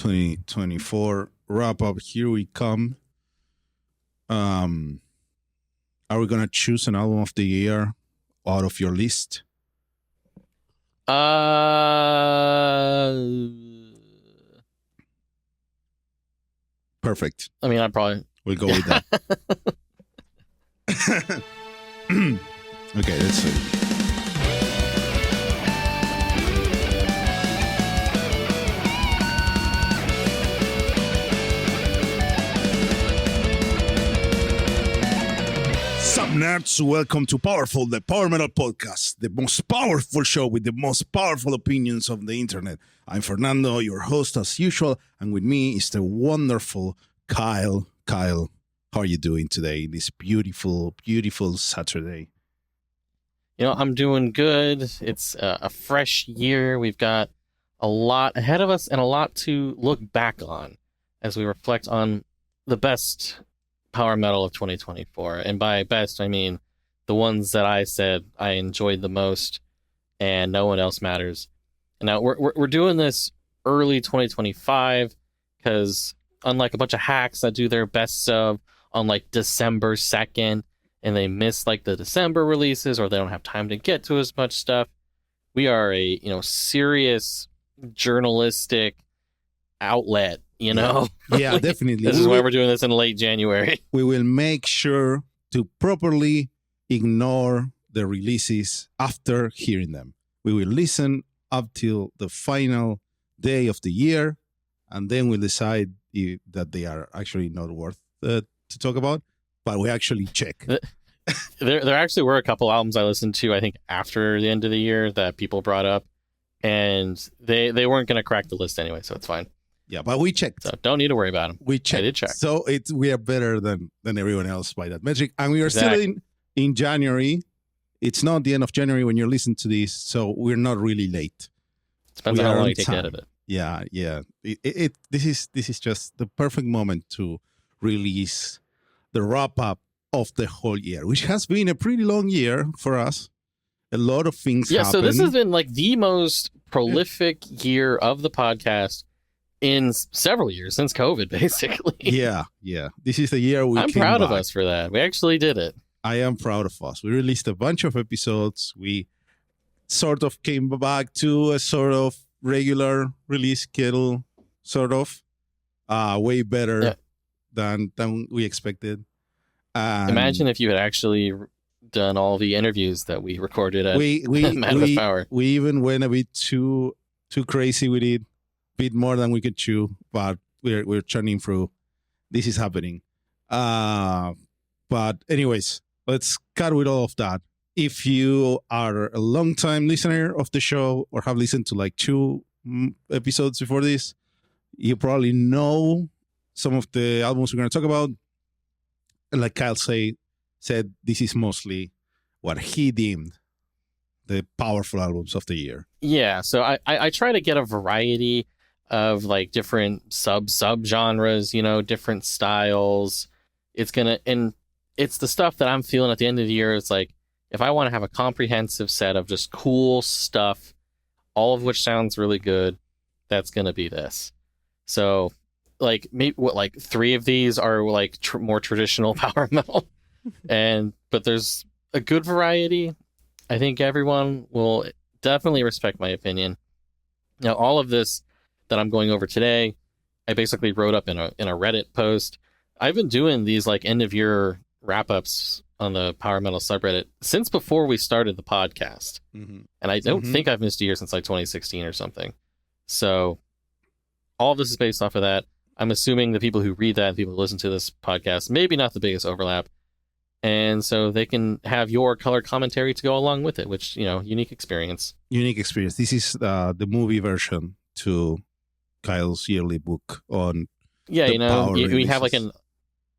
2024 wrap up. Here we come. Are we gonna choose an album of the year out of your list? Perfect. I mean, I probably we'll go with that. Okay, let's see. Sup Nerds, welcome to Powerful, the Power Metal Podcast, the most powerful show with the most powerful opinions of the internet. I'm Fernando, your host as usual, and with me is the wonderful Kyle. Kyle, how are you doing today, this beautiful, beautiful Saturday? You know, I'm doing good. It's a fresh year. We've got a lot ahead of us and a lot to look back on as we reflect on the best power metal of 2024. And by best, I mean the ones that I said I enjoyed the most and no one else matters. And now we're doing this early 2025 because unlike a bunch of hacks that do their best of on like December 2nd and they miss like the December releases or they don't have time to get to as much stuff, we are a serious journalistic outlet. Yeah, definitely. This is why we're doing this in late January. We will make sure to properly ignore the releases after hearing them. We will listen up till the final day of the year, and then we'll decide that they are actually not worth to talk about, but we actually check. There actually were a couple albums I listened to, I think, after the end of the year that people brought up, and they weren't going to crack the list anyway, so it's fine. Yeah, but we checked. So don't need to worry about them. We checked. I did check. So we are better than everyone else by that metric. And we are still in January. It's not the end of January when you're listening to this, so we're not really late. Depends on how long you take out of it. Yeah. This is just the perfect moment to release the wrap up of the whole year, which has been a pretty long year for us. A lot of things happen. So this has been like the most prolific year of the podcast in several years, since COVID, basically. Yeah. This is the year I'm proud of us for that. We actually did it. I am proud of us. We released a bunch of episodes. We sort of came back to a sort of regular release schedule, sort of. Way better than we expected. Imagine if you had actually done all the interviews that we recorded at Madness Power. We even went a bit too crazy with it. Bit more than we could chew, but we're churning through. This is happening. But anyways, let's cut with all of that. If you are a long-time listener of the show or have listened to like 2 episodes before this, you probably know some of the albums we're going to talk about. Like Kyle said, this is mostly what he deemed the powerful albums of the year. Yeah, so I try to get a variety of like different sub genres, different styles. It's the stuff that I'm feeling at the end of the year. It's like, if I want to have a comprehensive set of just cool stuff, all of which sounds really good, that's going to be this. So like maybe 3 of these are like more traditional power metal, but there's a good variety. I think everyone will definitely respect my opinion. Now, all of this that I'm going over today, I basically wrote up in a Reddit post. I've been doing these like end of year wrap ups on the Power Metal subreddit since before we started the podcast. Mm-hmm. And I don't think I've missed a year since like 2016 or something. So all of this is based off of that. I'm assuming the people who read that, people who listen to this podcast, maybe not the biggest overlap. And so they can have your color commentary to go along with it, which, unique experience. Unique experience. This is the movie version to Kyle's yearly book on we have like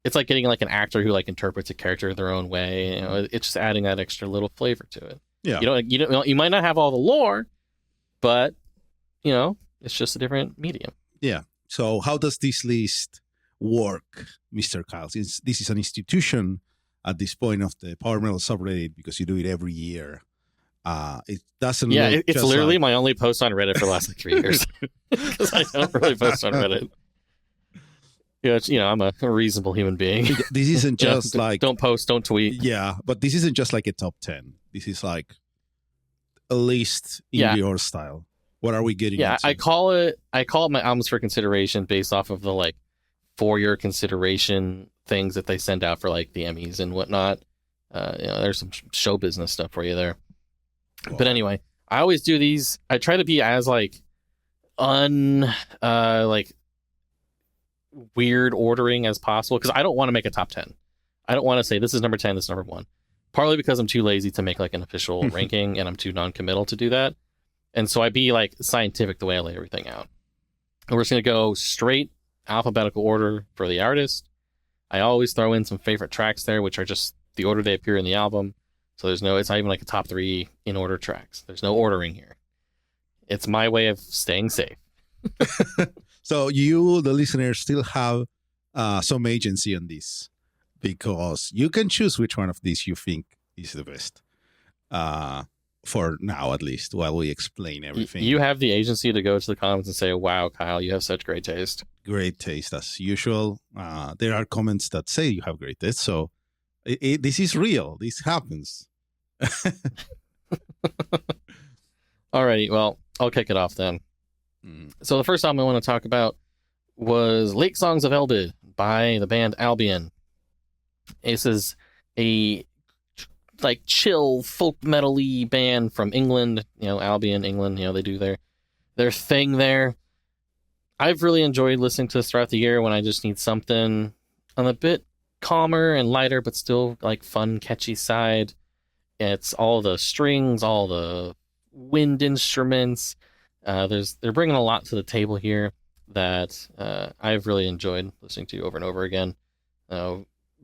it's like getting like an actor who like interprets a character their own way. It's just adding that extra little flavor to it. Yeah, you might not have all the lore, but it's just a different medium. Yeah. So how does this list work, Mr. Kyle? Since this is an institution at this point of the Power Metal subreddit, because you do it every year, It doesn't. Yeah, look it's just literally like, my only post on Reddit for the last like 3 years because I don't really post on Reddit. I'm a reasonable human being. This isn't just like don't post, don't tweet. Yeah, but this isn't just like a top 10. This is like a list in your style. What are we getting? Yeah, into? I call it my albums for consideration based off of the like for your consideration things that they send out for like the Emmys and whatnot. There's some show business stuff for you there. Wow. But anyway, I always do these. I try to be as like like weird ordering as possible because I don't want to make a top 10. I don't want to say this is number 10, this is number 1. Partly because I'm too lazy to make like an official ranking and I'm too non-committal to do that. And so I be like scientific the way I lay everything out. And we're just going to go straight alphabetical order for the artist. I always throw in some favorite tracks there, which are just the order they appear in the album. So it's not even like a top 3 in order tracks. There's no ordering here. It's my way of staying safe. So you, the listener, still have some agency on this because you can choose which one of these you think is the best. For now, at least, while we explain everything. You have the agency to go to the comments and say, wow, Kyle, you have such great taste. Great taste, as usual. There are comments that say you have great taste. So this is real. This happens. Alrighty, well, I'll kick it off then. So the first album I want to talk about was Lake Songs of Elbid by the band Albion. This is a like chill folk metal-y band from England, Albion, England, they do their thing there. I've really enjoyed listening to this throughout the year when I just need something on a bit calmer and lighter, but still like fun, catchy side. It's all the strings, all the wind instruments. They're bringing a lot to the table here that I've really enjoyed listening to over and over again.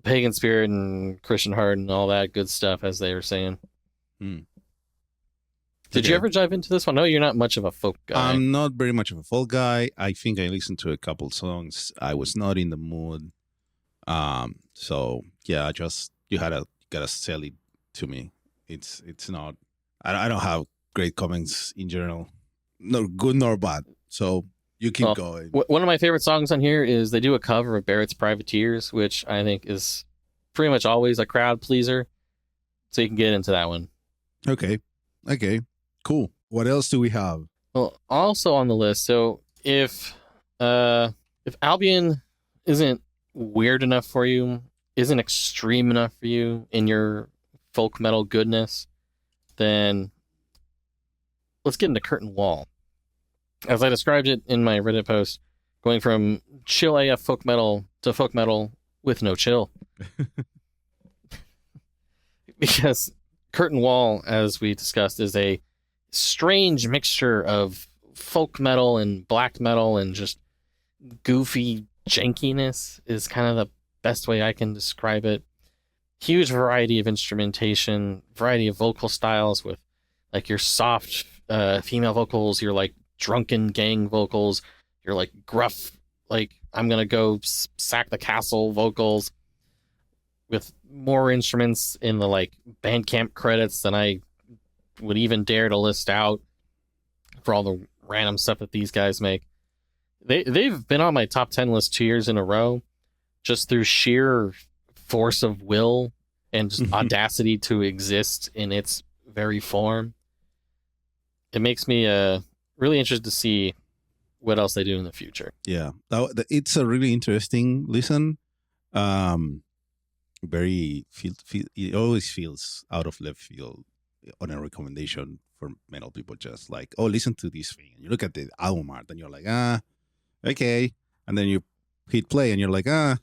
Pagan Spirit and Christian Heart and all that good stuff, as they were saying. Did you ever dive into this one? No, you're not much of a folk guy. I'm not very much of a folk guy. I think I listened to a couple songs. I was not in the mood. So yeah, you gotta sell it to me. It's not. I don't have great comments in general, nor good nor bad. So you keep going. One of my favorite songs on here is they do a cover of Barrett's Privateers, which I think is pretty much always a crowd pleaser. So you can get into that one. Okay. Cool. What else do we have? Well, also on the list, so if Albion isn't weird enough for you, isn't extreme enough for you in your folk metal goodness, then let's get into Curta'n Wall. As I described it in my Reddit post, going from chill AF folk metal to folk metal with no chill. Because Curta'n Wall, as we discussed, is a strange mixture of folk metal and black metal and just goofy jankiness is kind of the best way I can describe it. Huge variety of instrumentation, variety of vocal styles with like your soft female vocals, your like drunken gang vocals, your like gruff, like I'm gonna go sack the castle vocals, with more instruments in the like Bandcamp credits than I would even dare to list out for all the random stuff that these guys make. They've been on my top 10 list 2 years in a row just through sheer force of will and just audacity to exist in its very form. It makes me really interested to see what else they do in the future. Yeah, it's a really interesting listen. It always feels out of left field on a recommendation for metal people, just like, oh, listen to this thing. And you look at the album art and you're like, okay. And then you hit play and you're like, Yeah.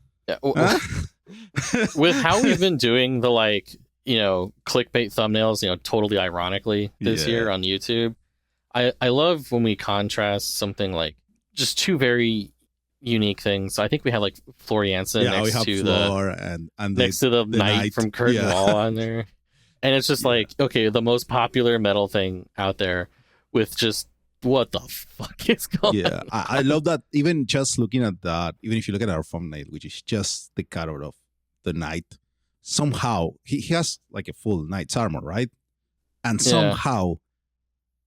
With how we've been doing the like, clickbait thumbnails, totally ironically this year on YouTube, I love when we contrast something like just two very unique things. I think we have like Florianza next to the Knight from Curta'n Wall on there. And it's just like, okay, the most popular metal thing out there with just what the fuck is going on? I love that. Even just looking at that, even if you look at our thumbnail, which is just the cover of the Knight, somehow he has like a full knight's armor, right? and somehow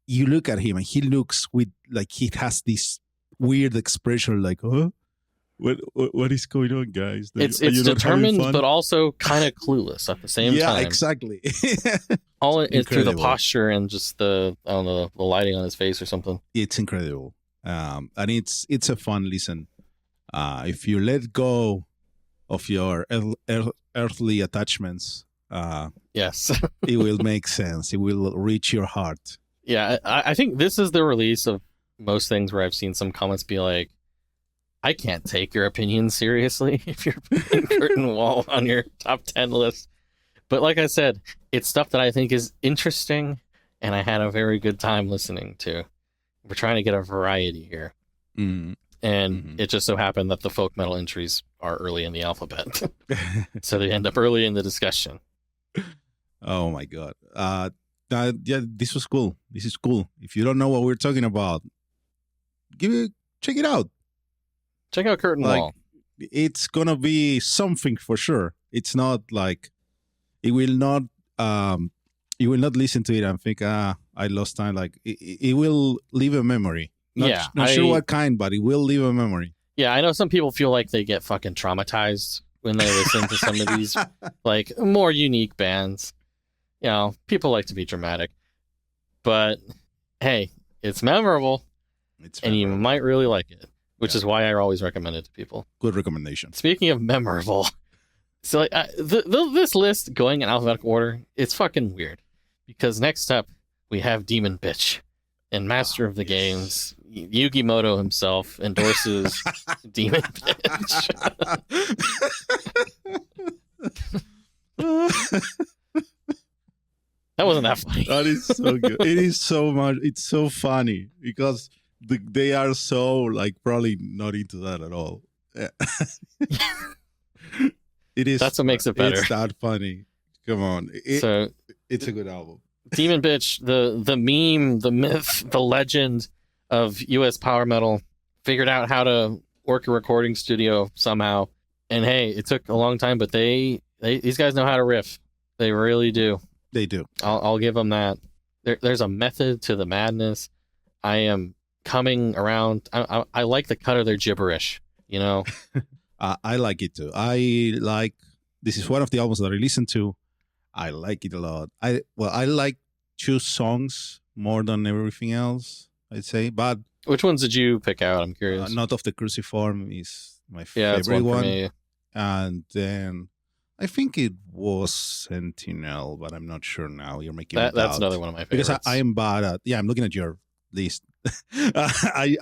you look at him and he looks with like he has this weird expression, like, huh? What is going on, guys? It's determined, but also kind of clueless at the same time. Yeah, exactly. All through the posture and just the lighting on his face or something. It's incredible, and it's a fun listen. If you let go of your earthly attachments, yes, it will make sense. It will reach your heart. Yeah, I think this is the release of most things where I've seen some comments be like, I can't take your opinion seriously if you're putting Curta'n Wall on your top 10 list. But like I said, it's stuff that I think is interesting, and I had a very good time listening to. We're trying to get a variety here. Mm-hmm. And it just so happened that the folk metal entries are early in the alphabet. So they end up early in the discussion. Oh my God. Yeah, this was cool. This is cool. If you don't know what we're talking about, check it out. Check out Curta'n Wall. It's gonna be something for sure. It's not like you will not listen to it and think, I lost time. Like it will leave a memory. Not sure what kind, but it will leave a memory. Yeah, I know some people feel like they get fucking traumatized when they listen to some of these like more unique bands. You know, people like to be dramatic, but hey, it's memorable, and you might really like it, which is why I always recommend it to people. Good recommendation. Speaking of memorable, so like this list going in alphabetical order, it's fucking weird because next up we have Demon Bitch, and Master of the Games, Yugimoto himself endorses Demon Bitch. That wasn't that funny. That is so good. It is so much. It's so funny because they are so like probably not into that at all. It is. That's what makes it better. It's that funny. Come on. It's a good album. Demon Bitch, the meme, the myth, the legend of U.S. power metal, figured out how to work a recording studio somehow. And hey, it took a long time, but these guys know how to riff. They really do. They do. I'll give them that. There's a method to the madness. I am coming around. I like the cut of their gibberish, you know? I like it too. This is one of the albums that I listen to. I like it a lot. I like 2 songs more than everything else, I'd say. But which ones did you pick out? I'm curious. Not of the Cruciform is my favorite one. For me. And then I think it was Sentinel, but I'm not sure now. You're making me doubt. That's another one of my favorites. Because I am bad at. Yeah, I'm looking at your list. I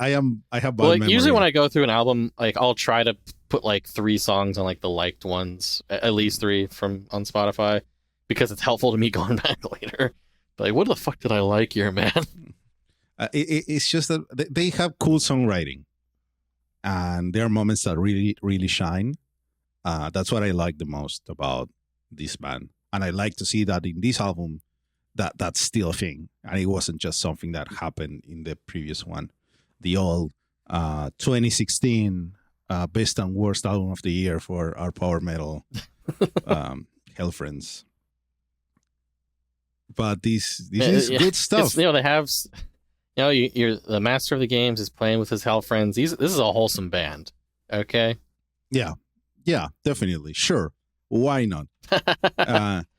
have bad memory. Usually when I go through an album, like I'll try to put like 3 songs on like the liked ones, at least 3 on Spotify, because it's helpful to me going back later. But like, what the fuck did I like here, man? It's just that they have cool songwriting, and there are moments that really, really shine. That's what I like the most about this band, and I like to see that in this album, that's still a thing, and it wasn't just something that happened in the previous one, the old 2016 best and worst album of the year for our power metal hell friends. But this is good stuff. They have, you're the Master of the Games is playing with his hell friends. This is a wholesome band. Okay. Yeah, definitely. Sure. Why not?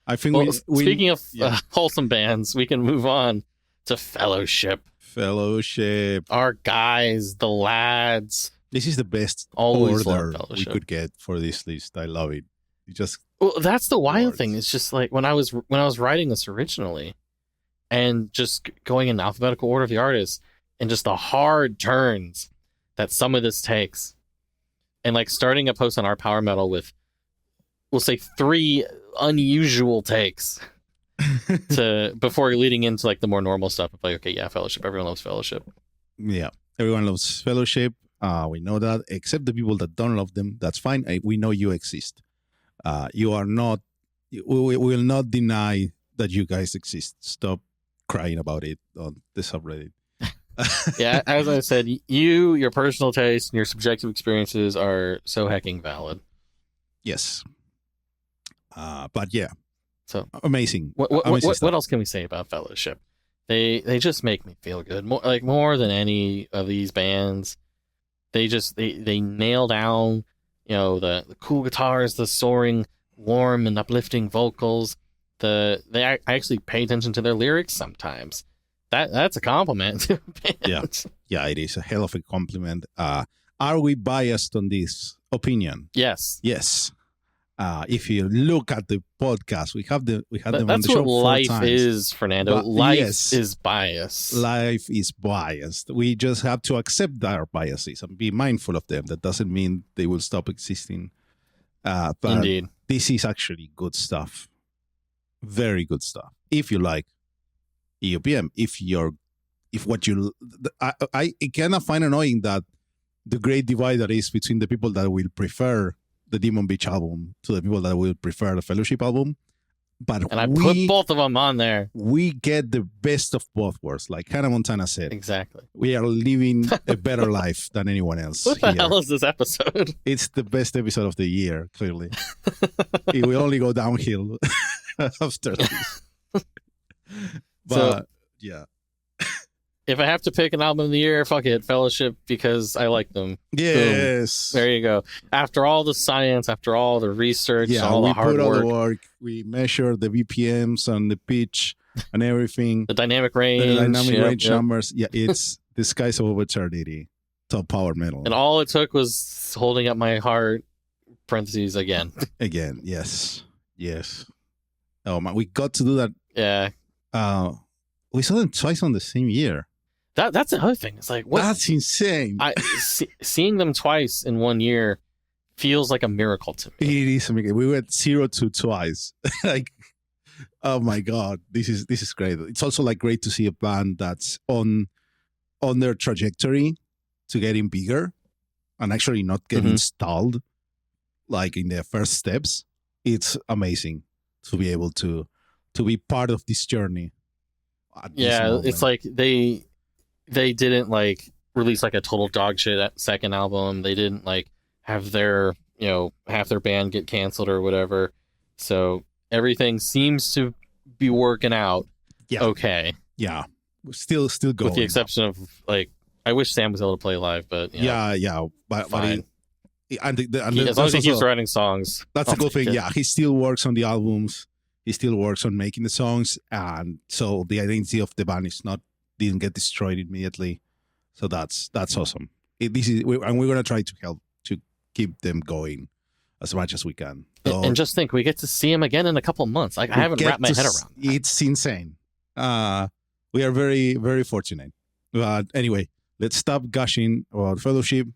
I think speaking of wholesome bands, we can move on to Fellowship. Our guys, the lads. This is the best Always order we could get for this list. I love it. Well, that's the wild thing. It's just like when I was writing this originally, and just going in alphabetical order of the artists, and just the hard turns that some of this takes, and like starting a post on our power metal with, we'll say 3 unusual takes before leading into like the more normal stuff of like, okay, yeah, Fellowship. Everyone loves Fellowship. Yeah, everyone loves Fellowship. We know that, except the people that don't love them. That's fine. We know you exist. You are not. We will not deny that you guys exist. Stop crying about it on the subreddit. Yeah, as I said, your personal taste and your subjective experiences are so hecking valid. Yes. But yeah. So amazing. What else can we say about Fellowship? They just make me feel good. More than any of these bands. They nail down, the cool guitars, the soaring, warm and uplifting vocals. I actually pay attention to their lyrics sometimes. That's a compliment. Yeah, it is a hell of a compliment. Are we biased on this opinion? Yes. If you look at the podcast, we had them on the show 4 times. That's what life is, Fernando. Life is biased. Life is biased. We just have to accept our biases and be mindful of them. That doesn't mean they will stop existing. But Indeed. This is actually good stuff. Very good stuff. If you like EOPM, I kind of find annoying that the great divide that is between the people that will prefer the Demon Beach album to the people that will prefer the Fellowship album. And I put both of them on there. We get the best of both worlds, like Hannah Montana said. Exactly. We are living a better life than anyone else. What the hell is this episode? It's the best episode of the year, clearly. It will only go downhill after this. But, yeah. If I have to pick an album of the year, fuck it, Fellowship, because I like them. Yes. Boom. There you go. After all the science, after all the research, all the hard work. We put all the work. We measure the BPMs and the pitch and everything. The dynamic range. Range numbers. Yeah, it's the skies of eternity. Top power metal. And all it took was holding up my heart, parentheses, again. Again, yes. Oh, man, we got to do that. Yeah. We saw them twice on the same year. That's the other thing. It's like, what? That's insane. Seeing them twice in 1 year feels like a miracle to me. It is a miracle. We went 0-2 twice. Like, oh my God, this is great. It's also like great to see a band that's on their trajectory to getting bigger and actually not getting stalled, like in their first steps. It's amazing to be able to be part of this journey. Yeah, it's like they didn't like release like a total dog shit second album. They didn't like have their half their band get canceled or whatever. So everything seems to be working out. Yeah. Okay. Yeah. Still going. With the exception of like, I wish Sam was able to play live, but yeah. But fine. As long as he keeps writing songs, that's a good thing. Yeah, he still works on the albums. He still works on making the songs, and so the identity of the band didn't get destroyed immediately. So that's awesome. And we're gonna try to help to keep them going as much as we can. So, and just think, we get to see him again in a couple months. Like, I haven't wrapped my head around that. It's insane. We are very, very fortunate. But anyway, let's stop gushing about Fellowship.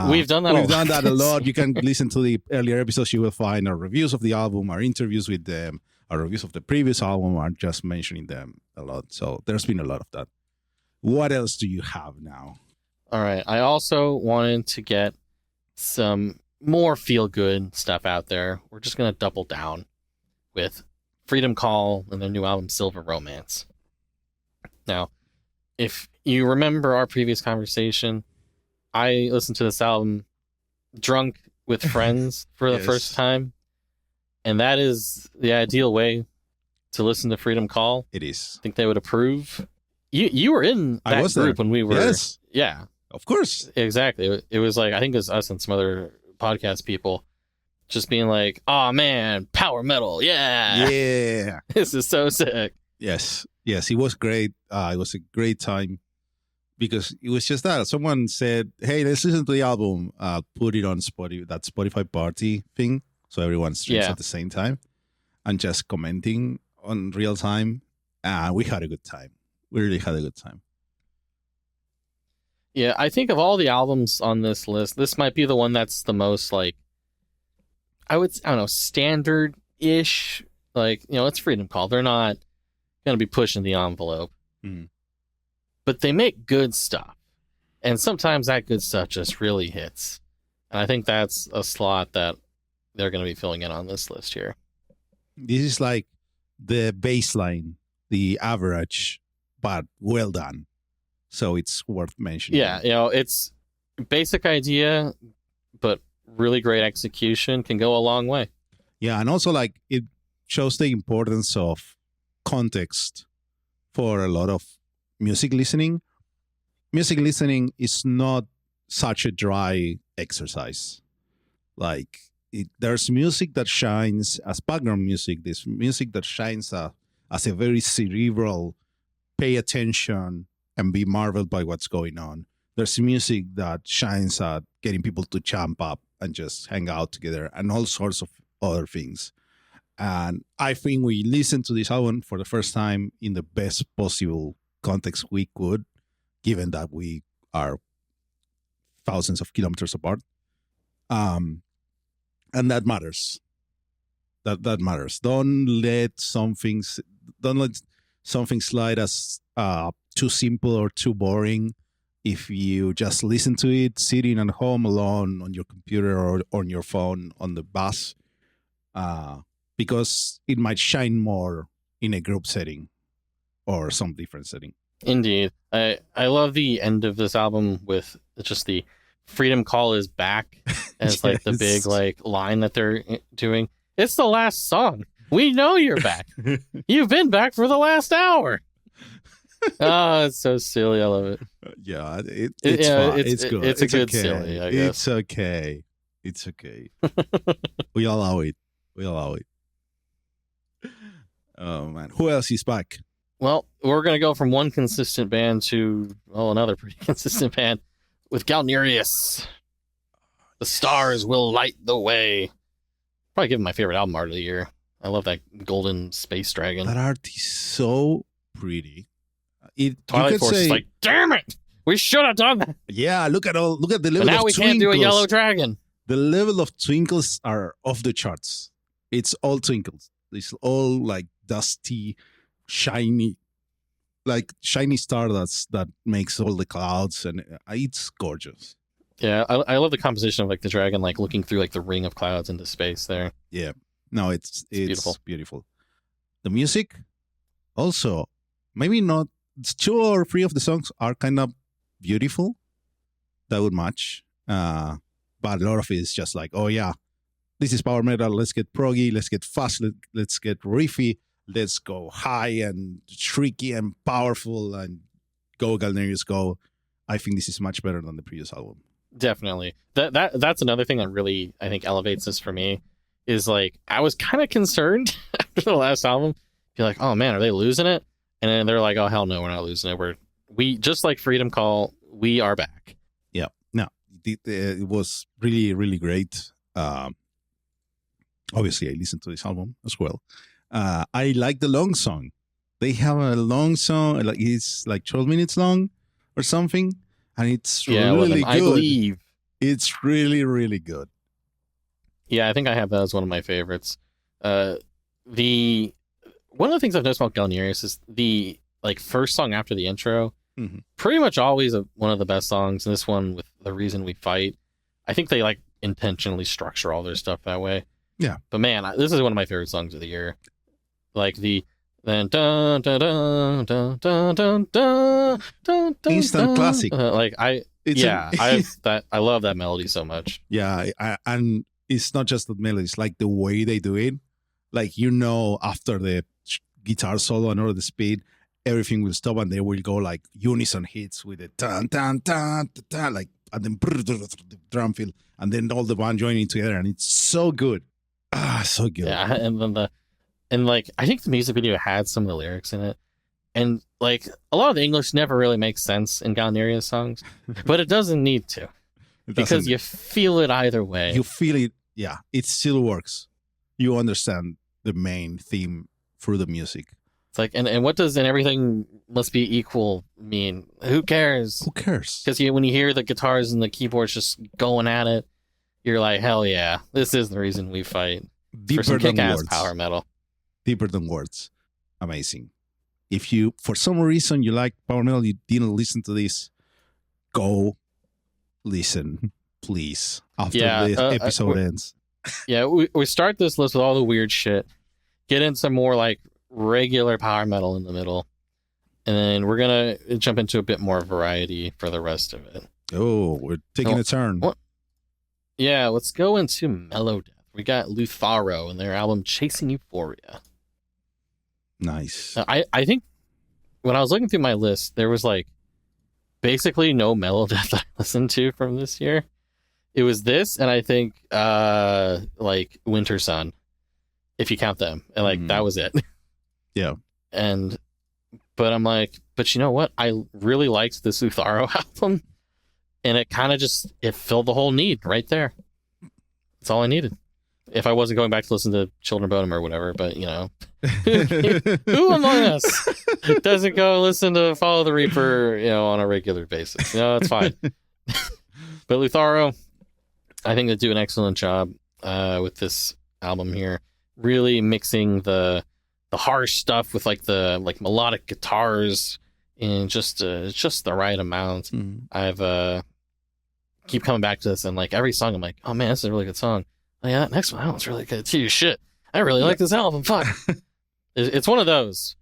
We've done that. We've done that a lot. You can listen to the earlier episodes. You will find our reviews of the album, our interviews with them, our reviews of the previous album. Are just mentioning them a lot. So there's been a lot of that. What else do you have now? All right. I also wanted to get some more feel-good stuff out there. We're just gonna double down with Freedom Call and their new album, Silver Romance. Now, if you remember our previous conversation, I listened to this album drunk with friends for the first time. And that is the ideal way to listen to Freedom Call. It is. I think they would approve. You were in that group when we were. Yes. Yeah. Of course. Exactly. It was like, I think it was us and some other podcast people just being like, oh man, power metal. Yeah. Yeah. This is so sick. Yes. It was great. It was a great time. Because it was just that someone said, "Hey, let's listen to the album. Put it on Spotify, that Spotify party thing, so everyone streams at the same time, and just commenting on real time." We had a good time. We really had a good time. Yeah, I think of all the albums on this list, this might be the one that's the most like, I don't know, standard-ish. Like, it's Freedom Call. They're not gonna be pushing the envelope. Mm. But they make good stuff. And sometimes that good stuff just really hits. And I think that's a slot that they're going to be filling in on this list here. This is like the baseline, the average, but well done. So it's worth mentioning. Yeah, it's basic idea, but really great execution can go a long way. Yeah, and also like shows the importance of context for a lot of music listening. Music listening is not such a dry exercise. Like there's music that shines as background music. There's music that shines as a very cerebral, pay attention and be marveled by what's going on. There's music that shines at getting people to jump up and just hang out together and all sorts of other things. And I think we listened to this album for the first time in the best possible context we could, given that we are thousands of kilometers apart. And that matters. That matters. Don't let something slide as too simple or too boring. If you just listen to it sitting at home alone on your computer or on your phone on the bus, because it might shine more in a group setting or some different setting. Indeed. I love the end of this album with just the Freedom Call is back as like the big like line that they're doing. It's the last song. We know you're back. You've been back for the last hour. Oh, it's so silly. I love it. Yeah, it's fun. It's good. It's a good okay. silly, I guess. It's okay. We allow it. Oh, man. Who else is back? Well, we're going to go from one consistent band to, another pretty consistent band with Galneryus. The stars will light the way. Probably give him my favorite album art of the year. I love that golden space dragon. That art is so pretty. Twilight Force is like, damn it! We should have done that. Yeah, look at the level of twinkles. Now we can't do a yellow dragon. The level of twinkles are off the charts. It's all twinkles. It's all like dusty, shiny, like shiny star that makes all the clouds, and it's gorgeous. Yeah, I love the composition of like the dragon like looking through like the ring of clouds into space there. Yeah, no, it's beautiful. The music also, maybe not. 2 or 3 of the songs are kind of beautiful. That would match. But a lot of it is just like, oh yeah, this is power metal. Let's get proggy. Let's get fast. Let's get riffy. Let's go high and shrieky and powerful and go Galneryus, go. I think this is much better than the previous album. Definitely. That's another thing that really, I think, elevates this for me is like, I was kind of concerned after the last album. Be like, oh man, are they losing it? And then they're like, oh, hell no, we're not losing it. We just like Freedom Call, we are back. Yeah. No, it was really, really great. Obviously, I listened to this album as well. I like the long song. They have a long song, like it's like 12 minutes long or something. And it's really good. I believe. It's really, really good. Yeah, I think I have that as one of my favorites. One of the things I've noticed about Galneryus is the like first song after the intro, pretty much always one of the best songs. And this one with The Reason We Fight, I think they like intentionally structure all their stuff that way. Yeah. But man, this is one of my favorite songs of the year. Like the then dun dun dun dun dun dun dun dun instant classic. I love that melody so much. Yeah, and it's not just the melody; it's like the way they do it. Like after the guitar solo and all the speed, everything will stop and they will go like unison hits with the tan tan tan tan, like and then the drum fill, and then all the band joining together, and it's so good. So good. Yeah, and then I think the music video had some of the lyrics in it, and like a lot of the English never really makes sense in Galneryus songs, but it doesn't need to, because you feel it either way. You feel it. Yeah, it still works. You understand the main theme through the music. It's like, and what does "and everything must be equal" mean? Who cares? Who cares? Because when you hear the guitars and the keyboards just going at it, you're like, hell yeah, this is the reason we fight. Deeper for some than kick-ass words. Power metal. Deeper than words. Amazing. If you, for some reason, you like power metal, you didn't listen to this, go listen, please, after the episode ends. Yeah, we start this list with all the weird shit, get in some more like regular power metal in the middle, and then we're going to jump into a bit more variety for the rest of it. Oh, we're taking a turn. Yeah, let's go into mellow death we got Lutharo and their album Chasing Euphoria. Nice. I think when I was looking through my list, there was like basically no Melodeath that I listened to from this year. It was this, and I think like Winter Sun, if you count them, and like that was it. Yeah. But I'm like, but you know what? I really liked this Lutharo album, and it kind of just it filled the whole need right there. That's all I needed. If I wasn't going back to listen to Children of Bodom or whatever, but you know, who among us doesn't go listen to Follow the Reaper, you know, on a regular basis? You know, it's fine. But Lutharo, I think they do an excellent job with this album here, really mixing the harsh stuff with like the melodic guitars in just the right amount. I've keep coming back to this, and like every song I'm like, oh man, this is a really good song. Oh yeah, that next one, that one's really good too. Shit, I really like this album. Fuck. It's one of those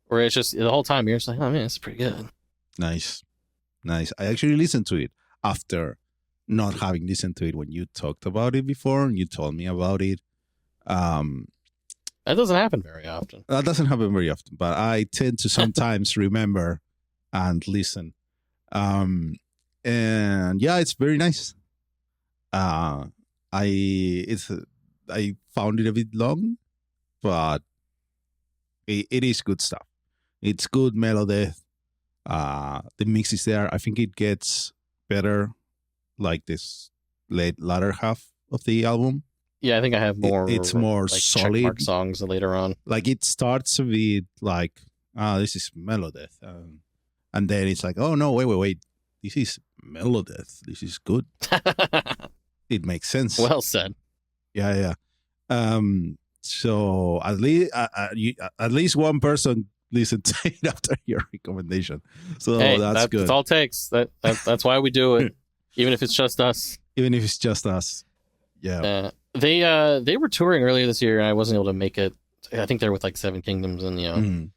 where it's just the whole time you're just like, oh man, it's pretty good. Nice. I actually listened to it after not having listened to it when you talked about it before and you told me about it. That doesn't happen very often. That doesn't happen very often, but I tend to sometimes remember and listen. And yeah, it's very nice. I found it a bit long, but it is good stuff. It's good Melodeath. The mix is there. I think it gets better like this latter half of the album. Yeah, I think I have more. It's more like solid checkmark songs later on. Like it starts a bit like, this is Melodeath, and then it's like, oh no, wait, this is Melodeath. This is good. It makes sense. Well said. Yeah. So at least one person listened to it after your recommendation. So hey, that's good. That's all it takes. That's why we do it, even if it's just us. Even if it's just us. Yeah. They were touring earlier this year, and I wasn't able to make it. I think they're with like Seven Kingdoms and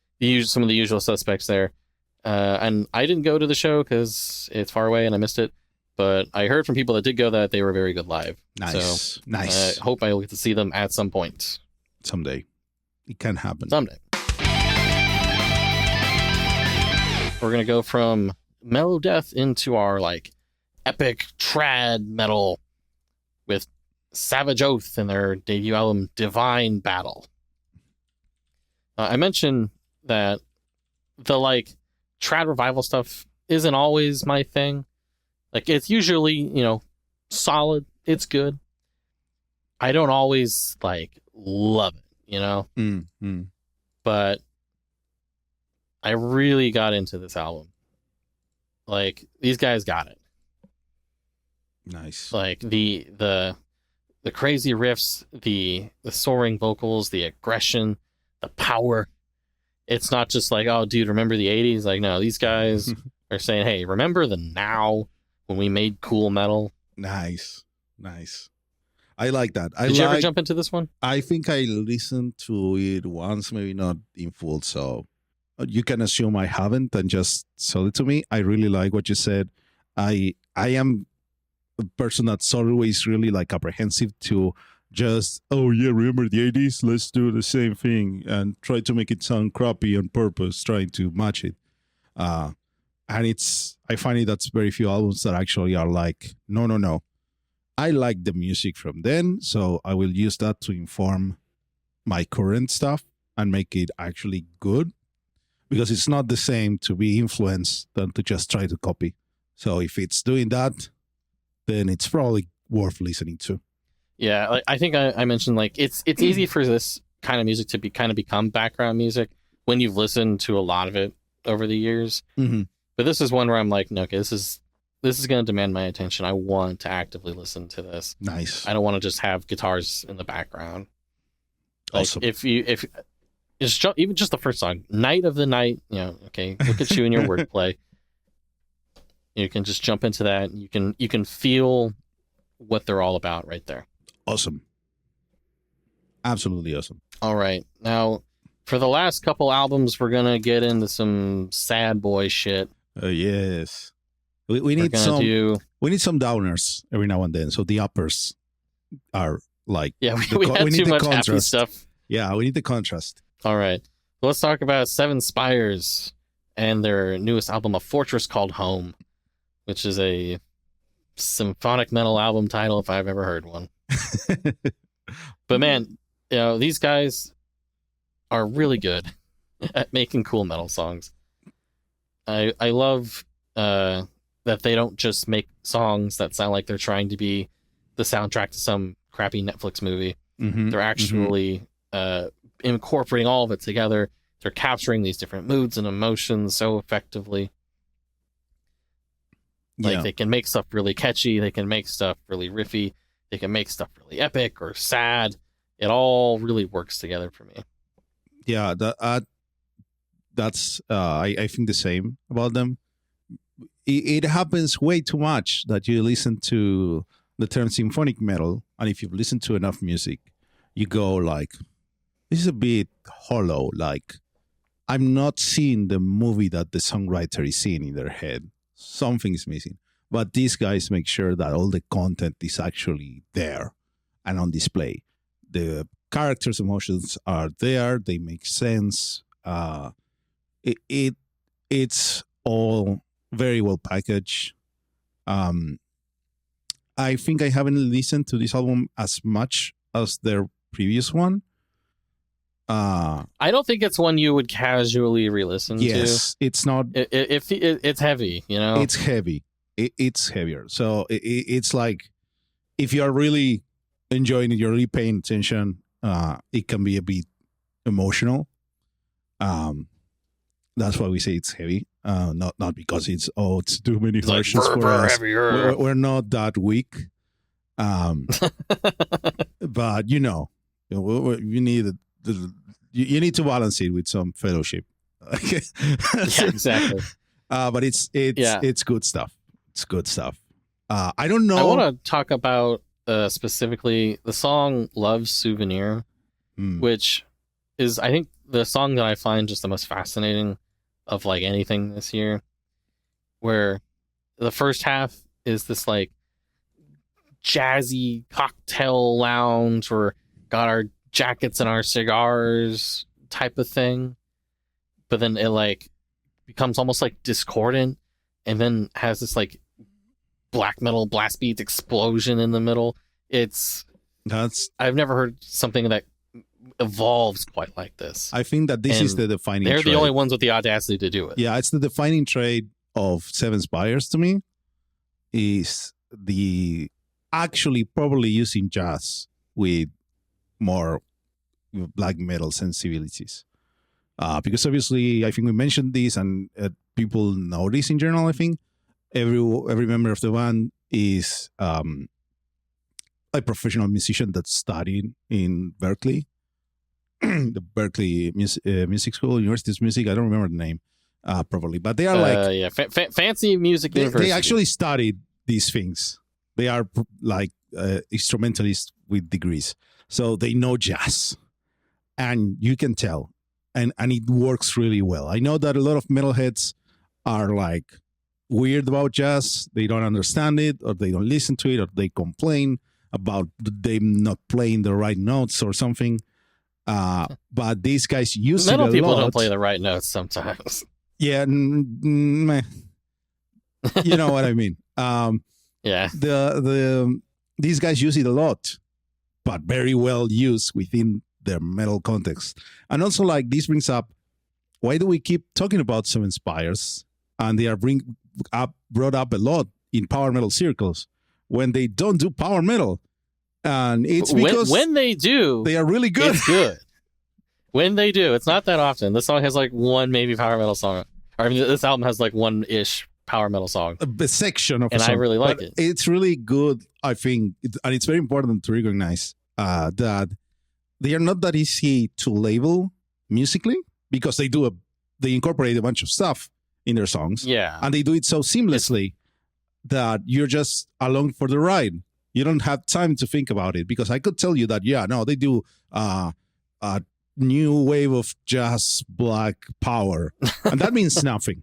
some of the usual suspects there. And I didn't go to the show because it's far away and I missed it. But I heard from people that did go that they were very good live. Nice. So, nice. I hope I will get to see them at some point. Someday. It can happen. Someday. We're going to go from Melodeath into our like epic trad metal with Savage Oath and their debut album Divine Battle. I mentioned that the like trad revival stuff isn't always my thing. Like it's usually, you know, solid. It's good. I don't always like love it, you know? But I really got into this album. Like these guys got it. Nice. Like the crazy riffs, the soaring vocals, the aggression, the power. It's not just like, oh, dude, remember the 80s? Like, no, these guys are saying, hey, remember the now when we made cool metal? Nice. I like that. Did you ever jump into this one? I think I listened to it once, maybe not in full. So you can assume I haven't and just sold it to me. I really like what you said. I am a person that's always really like apprehensive to just, oh yeah, remember the 80s? Let's do the same thing and try to make it sound crappy on purpose, trying to match it. And I find it that's very few albums that actually are like, no. I like the music from then, so I will use that to inform my current stuff and make it actually good. Because it's not the same to be influenced than to just try to copy. So if it's doing that, then it's probably worth listening to. Yeah, like I think I mentioned like it's easy for this kind of music to become background music when you've listened to a lot of it over the years. But this is one where I'm like, no, okay, this is going to demand my attention. I want to actively listen to this. Nice. I don't want to just have guitars in the background. Like awesome. If it's even just the first song, Night of the Night, you know, okay, look at you in your wordplay. You can just jump into that. And you can feel what they're all about right there. Awesome. Absolutely awesome. All right. Now, for the last couple albums, we're going to get into some sad boy shit. Yes. We need some downers every now and then. So the uppers are like we had too much happy stuff. Yeah, we need the contrast. All right, let's talk about Seven Spires and their newest album, A Fortress Called Home, which is a symphonic metal album title if I've ever heard one. But man, these guys are really good at making cool metal songs. I love that they don't just make songs that sound like they're trying to be the soundtrack to some crappy Netflix movie. Mm-hmm. They're actually incorporating all of it together. They're capturing these different moods and emotions so effectively. Like they can make stuff really catchy. They can make stuff really riffy. They can make stuff really epic or sad. It all really works together for me. Yeah, that's I think the same about them. It happens way too much that you listen to the term symphonic metal, and if you've listened to enough music, you go like, this is a bit hollow. Like, I'm not seeing the movie that the songwriter is seeing in their head. Something's missing. But these guys make sure that all the content is actually there and on display. The characters' emotions are there. They make sense. It's all very well packaged. I think I haven't listened to this album as much as their previous one. I don't think it's one you would casually re-listen to. Yes, it's not. It's heavy, It's heavy. It's heavier. So it's like, if you're really enjoying it, you're really paying attention, it can be a bit emotional. That's why we say it's heavy. Not because it's too many versions for us. We're not that weak. But you need you need to balance it with some fellowship. Yeah, exactly. But it's good stuff. It's good stuff. I don't know. I want to talk about specifically the song "Love Souvenir," which is, I think, the song that I find just the most fascinating of like anything this year, where the first half is this like jazzy cocktail lounge, or got our jackets and our cigars type of thing, but then it like becomes almost like discordant, and then has this like black metal blast beat explosion in the middle. I've never heard something that evolves quite like this. I think that this is the defining they're trait. the only ones with the audacity to do it. Yeah, it's the defining trait of Seven Spires to me, is the actually probably using jazz with more black metal sensibilities. Because obviously, I think we mentioned this, and people know this in general. I think every member of the band is a professional musician that studied in Berkeley, the Berkeley Music School, University of Music. I don't remember the name properly, but they are fancy music university. They actually studied these things. They are like instrumentalists with degrees, so they know jazz, and you can tell, and it works really well. I know that a lot of metalheads are like weird about jazz. They don't understand it, or they don't listen to it, or they complain about them not playing the right notes or something. But these guys use metal it a people lot. don't play the right notes sometimes. Yeah, you know what I mean. Yeah, these guys use it a lot, but very well used within their metal context. And also, like, this brings up, why do we keep talking about Seven Spires? And they are brought up a lot in power metal circles when they don't do power metal. And it's because when they do, they are really good. It's good. When they do, it's not that often. This song has like one maybe power metal song. Or I mean, this album has like one-ish power metal song. A section of and a song. I really like it. It's really good, I think. And it's very important to recognize that they are not that easy to label musically, because they incorporate a bunch of stuff in their songs. Yeah. And they do it so seamlessly that you're just along for the ride. You don't have time to think about it, because I could tell you that, they do a new wave of jazz black power, and that means nothing.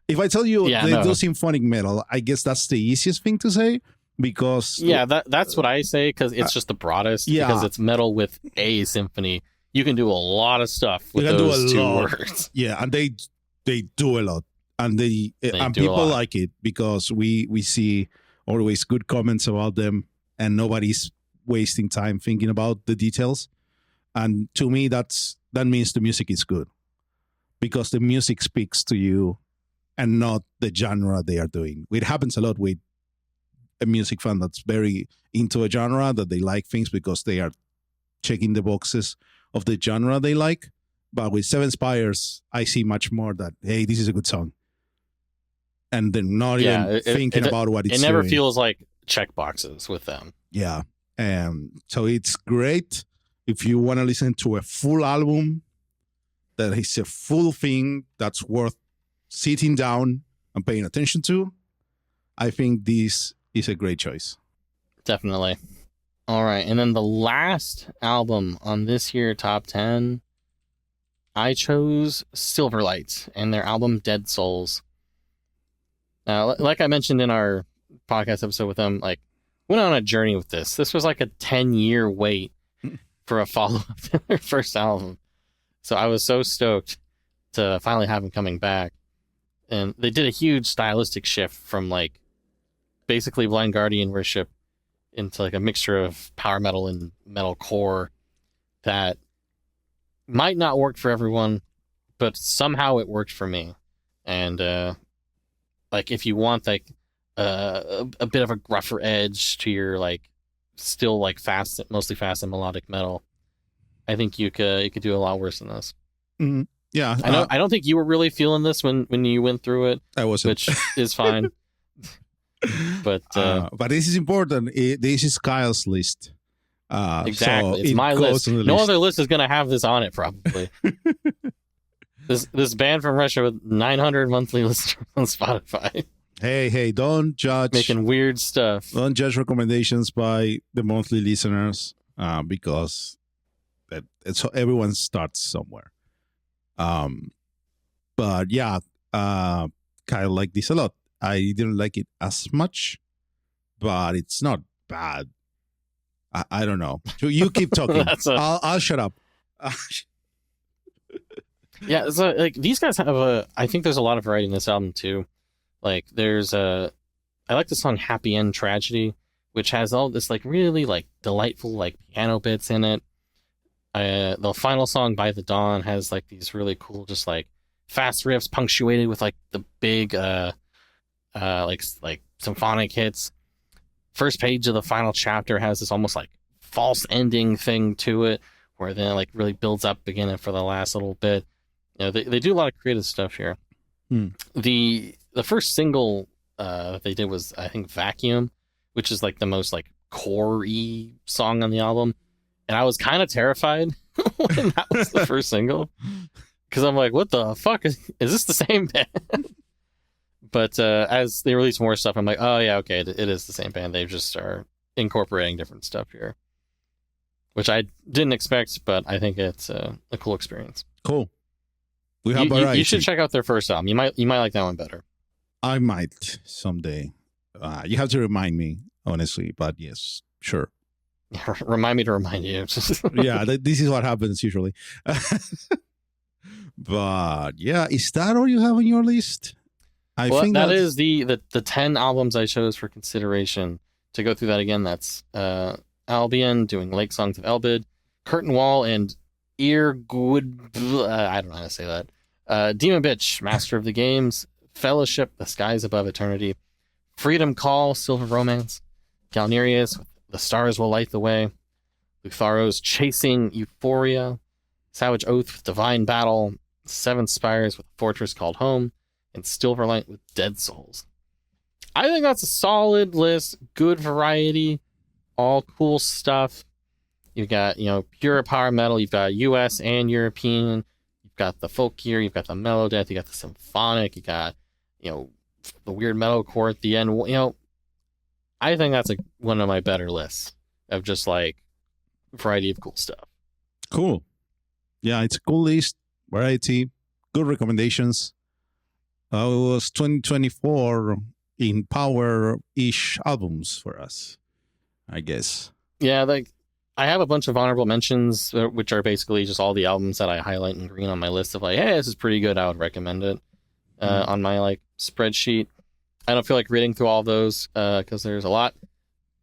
If I tell you do symphonic metal, I guess that's the easiest thing to say. because that's what I say, because it's just the broadest. Yeah. Because it's metal with a symphony. You can do a lot of stuff with You can do those a two lot. words. Yeah, and they do a lot, and They and do a people lot. like it because we see always good comments about them, and nobody's wasting time thinking about the details. And to me, that means the music is good, because the music speaks to you and not the genre they are doing. It happens a lot with a music fan that's very into a genre, that they like things because they are checking the boxes of the genre they like. But with Seven Spires, I see much more that, hey, this is a good song. And they're not even thinking about what it's It never doing. feels like check boxes with them. Yeah. So it's great if you want to listen to a full album that is a full thing that's worth sitting down and paying attention to. I think this is a great choice. Definitely. All right. And then the last album on this year top 10, I chose Stilverlight and their album Dead Souls. Now, like I mentioned in our podcast episode with them, like, went on a journey with this. This was like a 10-year wait for a follow-up to their first album. So I was so stoked to finally have them coming back. And they did a huge stylistic shift from like basically Blind Guardian worship into like a mixture of power metal and metalcore that might not work for everyone, but somehow it worked for me. And like if you want like a bit of a gruffer edge to your like still like fast, mostly fast and melodic metal, I think you could do a lot worse than this. Mm-hmm. Yeah, I don't think you were really feeling this when you went through it. I wasn't, which is fine. But this is important. This is Kyle's list. Exactly, so it's my list. No list. other list is going to have this on it, probably. this band from Russia with 900 monthly listeners on Spotify. Hey, don't judge. Making weird stuff. Don't judge recommendations by the monthly listeners, because everyone starts somewhere. But yeah, Kyle liked this a lot. I didn't like it as much, but it's not bad. I don't know. You keep talking. I'll shut up. Yeah, so like these guys have I think there's a lot of variety in this album too. Like there's I like the song Happy End Tragedy, which has all this like really like delightful like piano bits in it. The final song By the Dawn has like these really cool just like fast riffs punctuated with like the big like symphonic hits. First page of the final chapter has this almost like false ending thing to it, where then it like really builds up again for the last little bit. You know, they do a lot of creative stuff here. The first single that they did was, I think, Vacuum, which is like the most like core-y song on the album. And I was kind of terrified when that was the first single, because I'm like, what the fuck is this the same band? But as they release more stuff, I'm like, oh yeah, okay, it is the same band. They just are incorporating different stuff here, which I didn't expect, but I think it's a cool experience. Cool. We have variety. You should check out their first album. You might like that one better. I might someday. You have to remind me, honestly, but yes, sure. Remind me to remind you. Yeah, this is what happens usually. But yeah, is that all you have on your list? I think that is the 10 albums I chose for consideration. To go through that again, that's Albion doing Lake Songs of Elbid, Curta'n Wall, and Eargood. I don't know how to say that. Demon Bitch, Master of the Games, Fellowship, The Skies Above Eternity, Freedom Call, Silver Romance, Galneryus, The Stars Will Light the Way, Lutharo's Chasing Euphoria, Savage Oath with Divine Battle, Seven Spires with Fortress Called Home, and Stilverlight with Dead Souls. I think that's a solid list, good variety, all cool stuff. You've got, pure power metal, you've got US and European, you've got the folkier, you've got the mellow death, you got the symphonic, you got, the weird metalcore at the end. I think that's one of my better lists of just like variety of cool stuff. Cool. Yeah, it's a cool list, variety, good recommendations. It was 2024 in power-ish albums for us, I guess. Yeah, like I have a bunch of honorable mentions, which are basically just all the albums that I highlight in green on my list of like, hey, this is pretty good. I would recommend it on my like spreadsheet. I don't feel like reading through all those because there's a lot,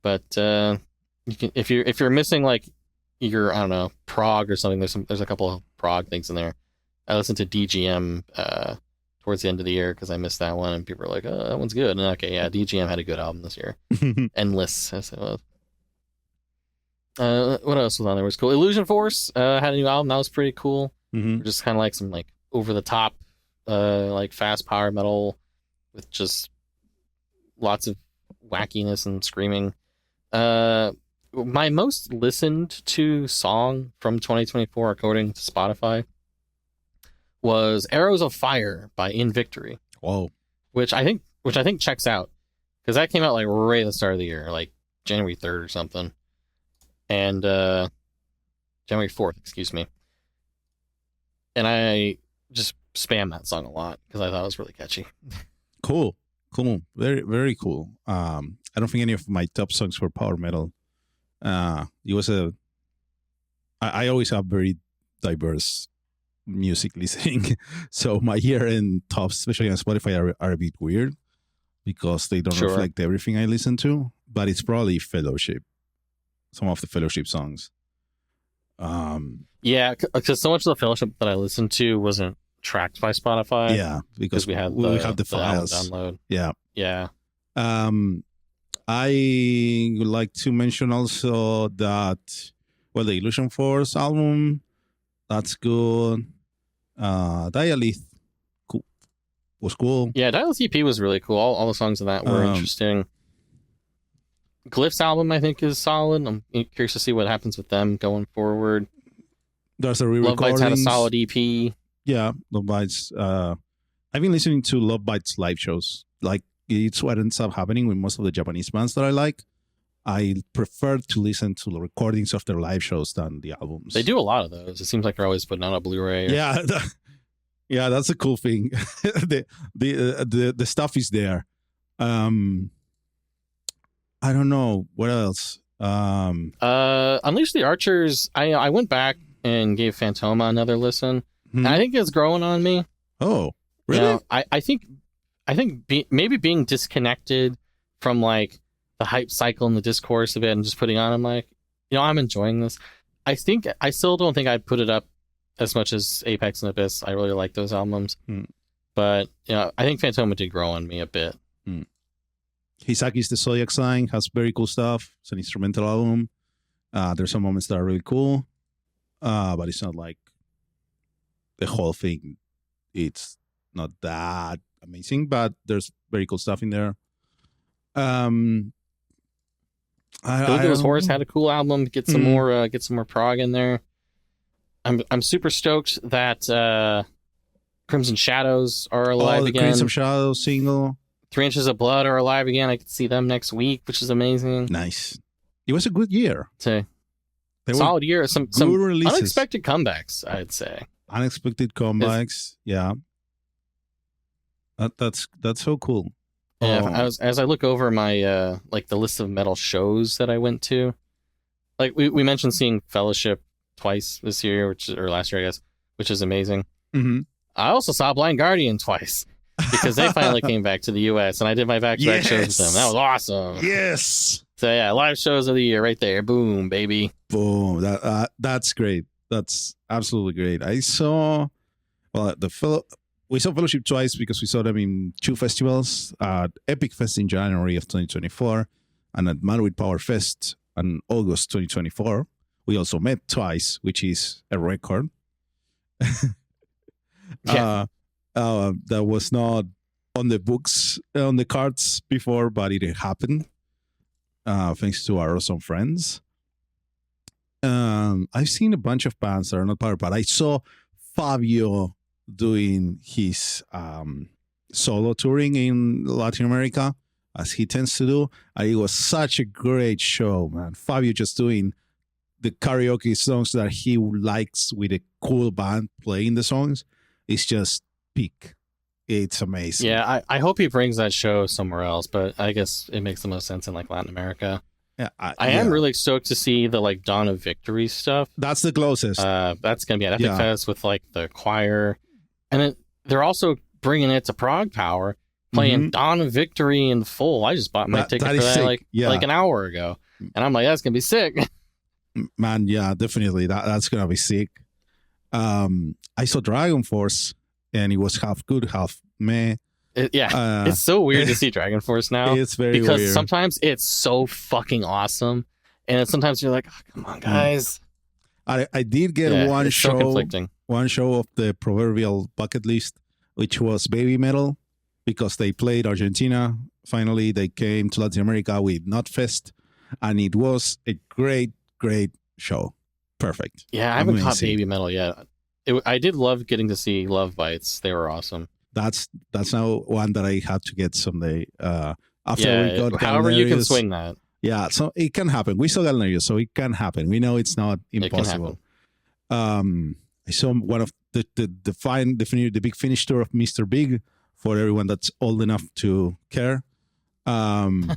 but you can if you're missing like your I don't know prog or something. There's a couple of prog things in there. I listened to DGM towards the end of the year because I missed that one, and people were like, "Oh, that one's good." And okay, yeah, DGM had a good album this year. Endless, as it was. What else was on there? Was cool. Illusion Force had a new album that was pretty cool. Just kind of like some like over the top, like fast power metal with just lots of wackiness and screaming. My most listened to song from 2024, according to Spotify, was "Arrows of Fire" by In Victory. Whoa. Which I think checks out because that came out like right at the start of the year, like January 3rd or something, and January 4th, excuse me. And I just spam that song a lot because I thought it was really catchy. Cool, very very cool. I don't think any of my top songs were power metal. It was I always have very diverse music listening, so my year-end tops, especially on Spotify, are a bit weird because they don't reflect everything I listen to. But it's probably Fellowship, some of the Fellowship songs. Yeah, because so much of the Fellowship that I listened to wasn't tracked by Spotify. Yeah, because we have the files. Download. Yeah. I would like to mention also that, well, the Illusion Force album, that's good. Dialith was cool. Yeah, Dialith EP was really cool. All the songs in that were interesting. Glyph's album, I think, is solid. I'm curious to see what happens with them going forward. There's a re-recordings. Love Bites had a solid EP. Yeah, Love Bites. I've been listening to Love Bites live shows. Like, it's what ends up happening with most of the Japanese bands that I like. I prefer to listen to the recordings of their live shows than the albums. They do a lot of those. It seems like they're always putting out a Blu-ray. Yeah, yeah, that's a cool thing. the stuff is there. I don't know what else. Unleash the Archers. I went back and gave Phantoma another listen. And I think it's growing on me. Oh, really? You know, I think maybe being disconnected from like the hype cycle and the discourse of it and just putting on, I'm like, you know, I'm enjoying this. I still don't think I'd put it up as much as Apex and Abyss. I really like those albums. But, you know, I think Phantoma did grow on me a bit. Hisaki's The Zodiac Sign has very cool stuff. It's an instrumental album. There's some moments that are really cool. But it's not like the whole thing. It's not that amazing, but there's very cool stuff in there. Gilgamesh Horse had a cool album. Get some more prog in there. I'm super stoked that Crimson Shadows are alive again. Crimson Shadows single. 3 Inches of Blood are alive again. I could see them next week, which is amazing. Nice. It was a good year. Solid year. Some releases. unexpected comebacks, I'd say. Unexpected comebacks. Yeah. That's so cool. Yeah, as I look over my like the list of metal shows that I went to, like we mentioned seeing Fellowship twice this year, or last year, I guess, which is amazing. I also saw Blind Guardian twice because they finally came back to the U.S. and I did my back-to-back shows with them. That was awesome. Yes. So yeah, live shows of the year right there. Boom, baby. Boom. That's great. That's absolutely great. I saw we saw Fellowship twice because we saw them in 2 festivals, at Epic Fest in January of 2024 and at Madrid Power Fest in August 2024. We also met twice, which is a record. Yeah. That was not on the books, on the cards before, but it happened thanks to our awesome friends. I've seen a bunch of bands that are not power, but I saw Fabio doing his solo touring in Latin America, as he tends to do. It was such a great show, man. Fabio just doing the karaoke songs that he likes with a cool band playing the songs. It's just peak. It's amazing. Yeah, I hope he brings that show somewhere else, but I guess it makes the most sense in like Latin America. Yeah, I am really stoked to see the like Dawn of Victory stuff. That's the closest. That's gonna be at Epic Fest with like the choir, and they're also bringing it to Prague Power, playing Dawn of Victory in full. I just bought my ticket for that like an hour ago, and I'm like, that's gonna be sick. Man, yeah, definitely. That's gonna be sick. I saw Dragon Force, and it was half good, half meh. It's so weird to see Dragon Force now. It's very because weird. Sometimes it's so fucking awesome, and then sometimes you're like, oh, come on, guys. I did get one show of the proverbial bucket list, which was Baby Metal, because they played Argentina. Finally, they came to Latin America with Nutfest, and it was a great show. Perfect. Yeah, I haven't caught Baby Metal yet. I did love getting to see Love Bites. They were awesome. That's now one that I have to get someday. After we got however Galneryus, you can swing that. Yeah, so it can happen. We saw Galneryus, so it can happen. We know it's not impossible. I saw one of the big finish tour of Mr. Big for everyone that's old enough to care. I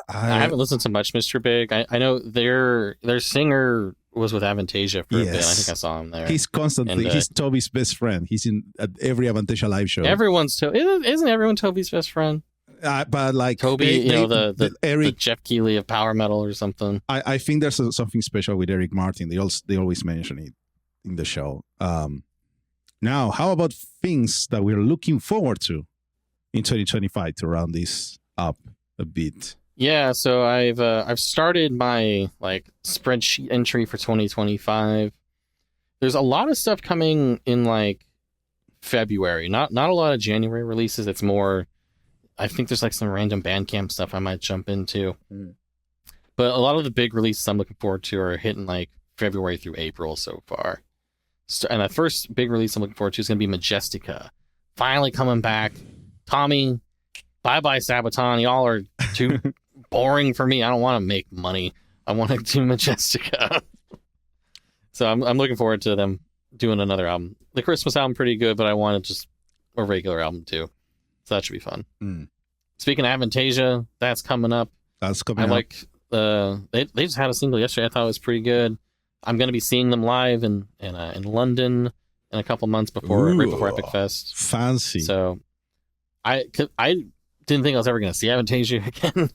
haven't listened to much Mr. Big. I know their singer was with Avantasia for a bit. I think I saw him there. He's constantly he's Toby's best friend. He's at every Avantasia live show. Isn't everyone Toby's best friend? But like Toby, the Jeff Keighley of Power Metal or something. I think there's something special with Eric Martin. They always mention it in the show. Now, how about things that we're looking forward to in 2025 to round this up a bit? Yeah, so I've started my like spreadsheet entry for 2025. There's a lot of stuff coming in like February. Not a lot of January releases. It's more, I think there's like some random Bandcamp stuff I might jump into. But a lot of the big releases I'm looking forward to are hitting like February through April so far. And the first big release I'm looking forward to is going to be Majestica. Finally coming back. Tommy, bye-bye Sabaton. Y'all are too boring for me. I don't want to make money. I want to do Majestica. So I'm looking forward to them doing another album. The Christmas album pretty good, but I wanted just a regular album too. So that should be fun. Speaking of Avantasia, that's coming up. They just had a single yesterday. I thought it was pretty good. I'm going to be seeing them live in London in a couple months right before Epic Fest. Fancy. So I didn't think I was ever going to see Avantasia again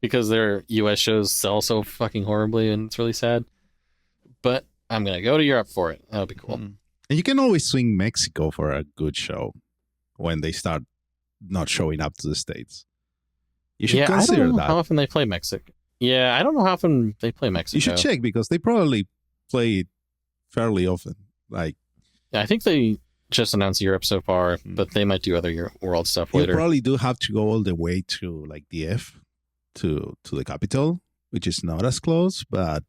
because their US shows sell so fucking horribly and it's really sad. But I'm going to go to Europe for it. That'll be cool. And you can always swing Mexico for a good show when they start not showing up to the States. You should consider I don't know that. How often they play Mexico. Yeah, I don't know how often they play Mexico. You should check because they probably play it fairly often. Yeah, I think they just announced Europe so far, but they might do other world stuff later. You probably do have to go all the way to like DF to the capital, which is not as close, but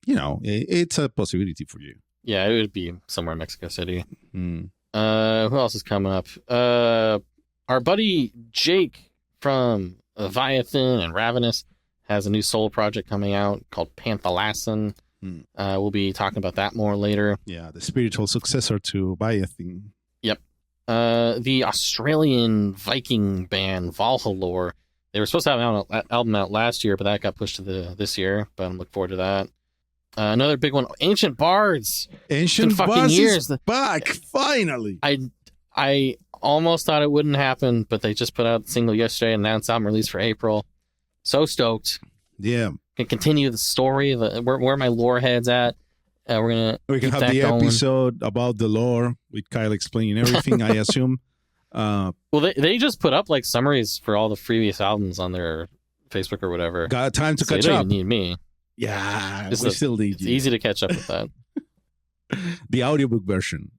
you know, it's a possibility for you. Yeah, it would be somewhere in Mexico City. Who else is coming up? Our buddy Jake from Leviathan and Ravenous has a new solo project coming out called Panthalassen. We'll be talking about that more later. Yeah, the spiritual successor to Leviathan. Yep. The Australian Viking band Valhalla. They were supposed to have an album out last year, but that got pushed to this year. But I'm looking forward to that. Another big one, Ancient Bards. Ancient Bards is back, finally. I almost thought it wouldn't happen, but they just put out the single yesterday and announced album release for April. So stoked. Yeah. Can continue the story, where my lore head's at. We can have the episode about the lore with Kyle explaining everything, I assume. Well, they just put up like summaries for all the previous albums on their Facebook or whatever. Got time to catch they up. Don't even need me. Yeah, we still need you. It's easy to catch up with that. The audiobook version.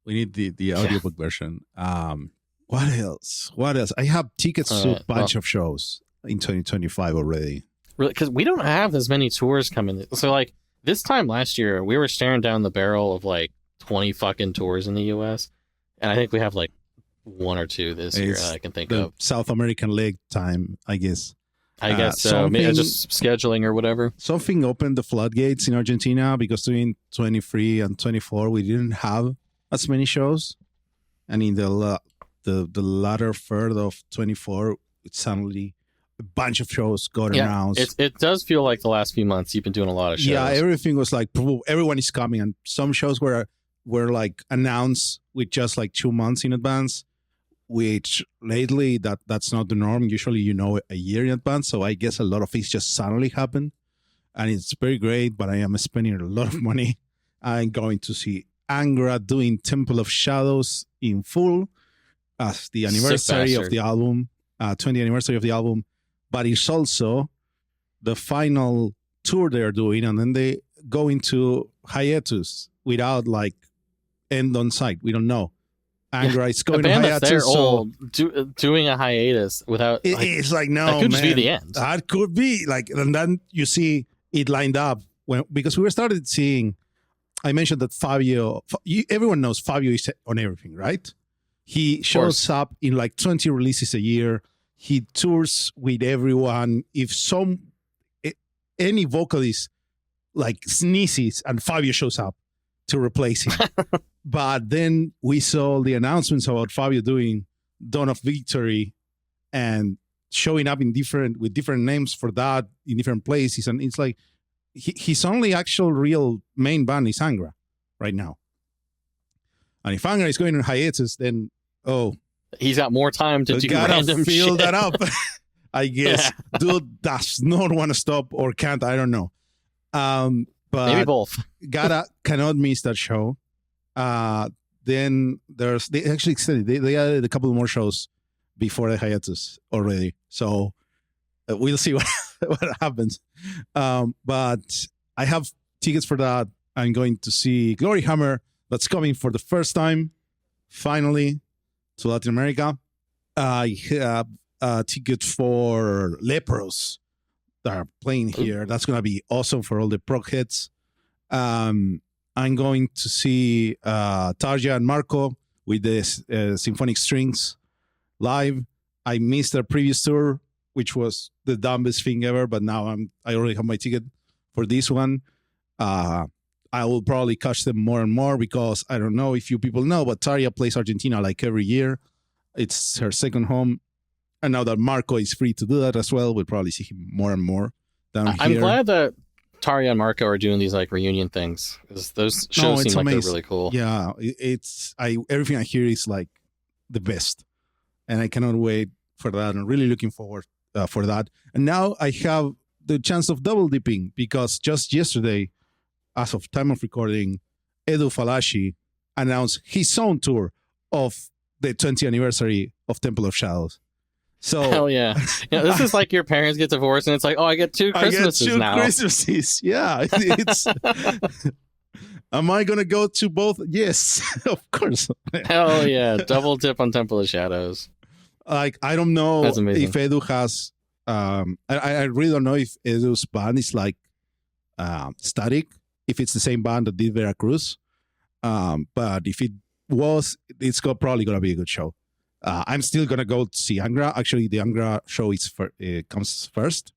We need the audiobook version. What else? I have tickets to a bunch of shows in 2025 already. Really, because we don't have as many tours coming. So like this time last year, we were staring down the barrel of like 20 fucking tours in the US, and I think we have like one or two this year that I can think of. South American leg time, I guess. I guess so. Maybe just scheduling or whatever. Something opened the floodgates in Argentina because during 23 and 24 we didn't have as many shows, and in the latter third of 24, it's suddenly a bunch of shows got announced. It does feel like the last few months you've been doing a lot of shows. Yeah, everything was like everyone is coming, and some shows were like announced with just like 2 months in advance, which lately that's not the norm. Usually a year in advance, so I guess a lot of things just suddenly happen, and it's very great. But I am spending a lot of money. I'm going to see Angra doing Temple of Shadows in full as the anniversary of the album, 20th anniversary of the album. But it's also the final tour they're doing, and then they go into hiatus without like end on sight. We don't know. Angra is going to hiatus. They're old, doing a hiatus without. It's like no, that could man, just be the end. That could be like, and then you see it lined up because we started seeing. I mentioned that Fabio. Everyone knows Fabio is on everything, right? He shows up in like 20 releases a year. He tours with everyone. If any vocalist like sneezes and Fabio shows up to replace him. But then we saw the announcements about Fabio doing Dawn of Victory and showing up with different names for that in different places. And it's like his only actual real main band is Angra right now. And if Angra is going on hiatus, then he's got more time to do random fill shit. that up. I guess dude does not want to stop or can't. I don't know. But maybe both. Cannot miss that show. Then they actually extended. They added a couple more shows before the hiatus already. So we'll see what happens. But I have tickets for that. I'm going to see Glory Hammer. That's coming for the first time, finally, to Latin America. I have a ticket for Lepros that are playing here. That's going to be awesome for all the prog heads. I'm going to see Tarja and Marco with the symphonic strings live. I missed their previous tour, which was the dumbest thing ever, but now I already have my ticket for this one. I will probably catch them more and more because I don't know if you people know, but Tarja plays Argentina like every year. It's her second home. And now that Marco is free to do that as well, we'll probably see him more and more down here. I'm glad that Tarja and Marco are doing these like reunion things because those shows seem like they're really cool. Yeah, everything I hear is like the best, and I cannot wait for that. I'm really looking forward for that. And now I have the chance of double dipping because just yesterday, as of time of recording, Edu Falashi announced his own tour of the 20th anniversary of Temple of Shadows. So hell yeah. This is like your parents get divorced and it's like, I get two Christmases now. Christmases. Yeah. It's am I gonna go to both? Yes, of course. Hell yeah. Double dip on Temple of Shadows. Like I don't know if amazing. Edu has I really don't know if Edu's band is like static, if it's the same band that did Veracruz. But if it was, it's probably gonna be a good show. I'm still gonna go to see Angra. Actually, the Angra show comes first.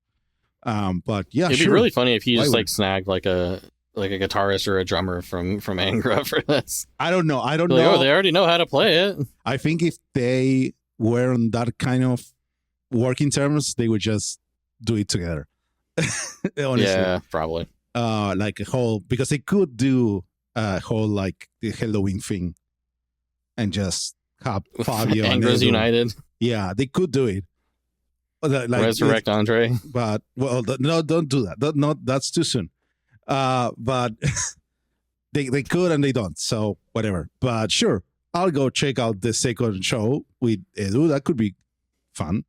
But yeah, it'd be really funny if you just like snagged like a guitarist or a drummer from Angra for this. I don't know. Like, they already know how to play it. I think if they were on that kind of working terms, they would just do it together. Honestly. Yeah, probably. Like a whole, because they could do a whole like the Halloween thing, and just have Fabio Angra's United. Yeah, they could do it. Like, Resurrect Andre. But well, no, don't do that. That's too soon. But they could and they don't. So whatever. But sure, I'll go check out the second show with Edu. That could be fun.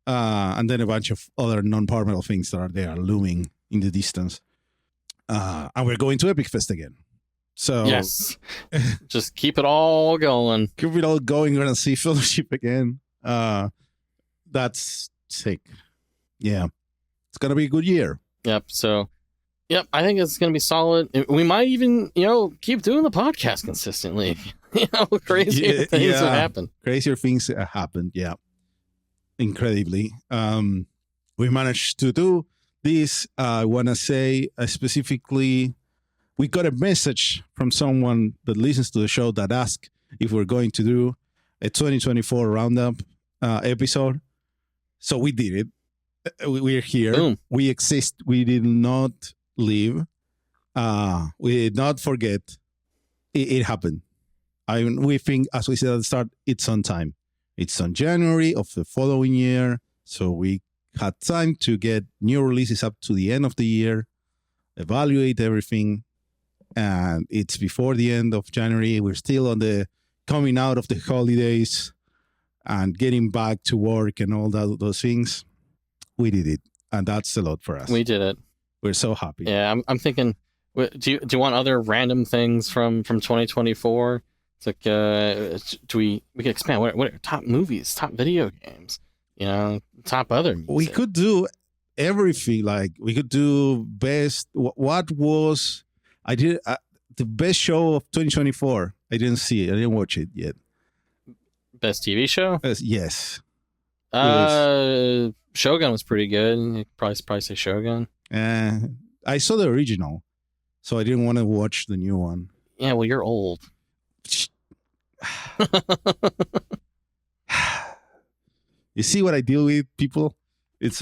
And then a bunch of other non-power metal things that are there looming in the distance. And we're going to Epic Fest again. So yes, just keep it all going. Keep it all going. We're gonna see Fellowship again. That's sick. Yeah, it's gonna be a good year. Yep. So, I think it's gonna be solid. We might even, keep doing the podcast consistently. Crazier things have happened. Crazier things have happened. Yeah, incredibly. We managed to do this. I want to say specifically we got a message from someone that listens to the show that asked if we're going to do a 2024 roundup episode. So we did it. We're here. Boom. We exist. We did not leave. We did not forget. It happened. We think, as we said at the start, it's on time. It's on January of the following year. So we had time to get new releases up to the end of the year, evaluate everything. And it's before the end of January. We're still on the coming out of the holidays and getting back to work and all those things. We did it. And that's a lot for us. We did it. We're so happy. Yeah, I'm thinking, do you want other random things from 2024? It's like, we can expand. What are top movies, top video games, top other music? We could do everything. Like, we could do best. What was, the best show of 2024? I didn't see it. I didn't watch it yet. Best TV show? Yes. Shogun was pretty good. You could probably say Shogun. I saw the original, so I didn't want to watch the new one. Yeah, well, you're old. You see what I deal with, people? It's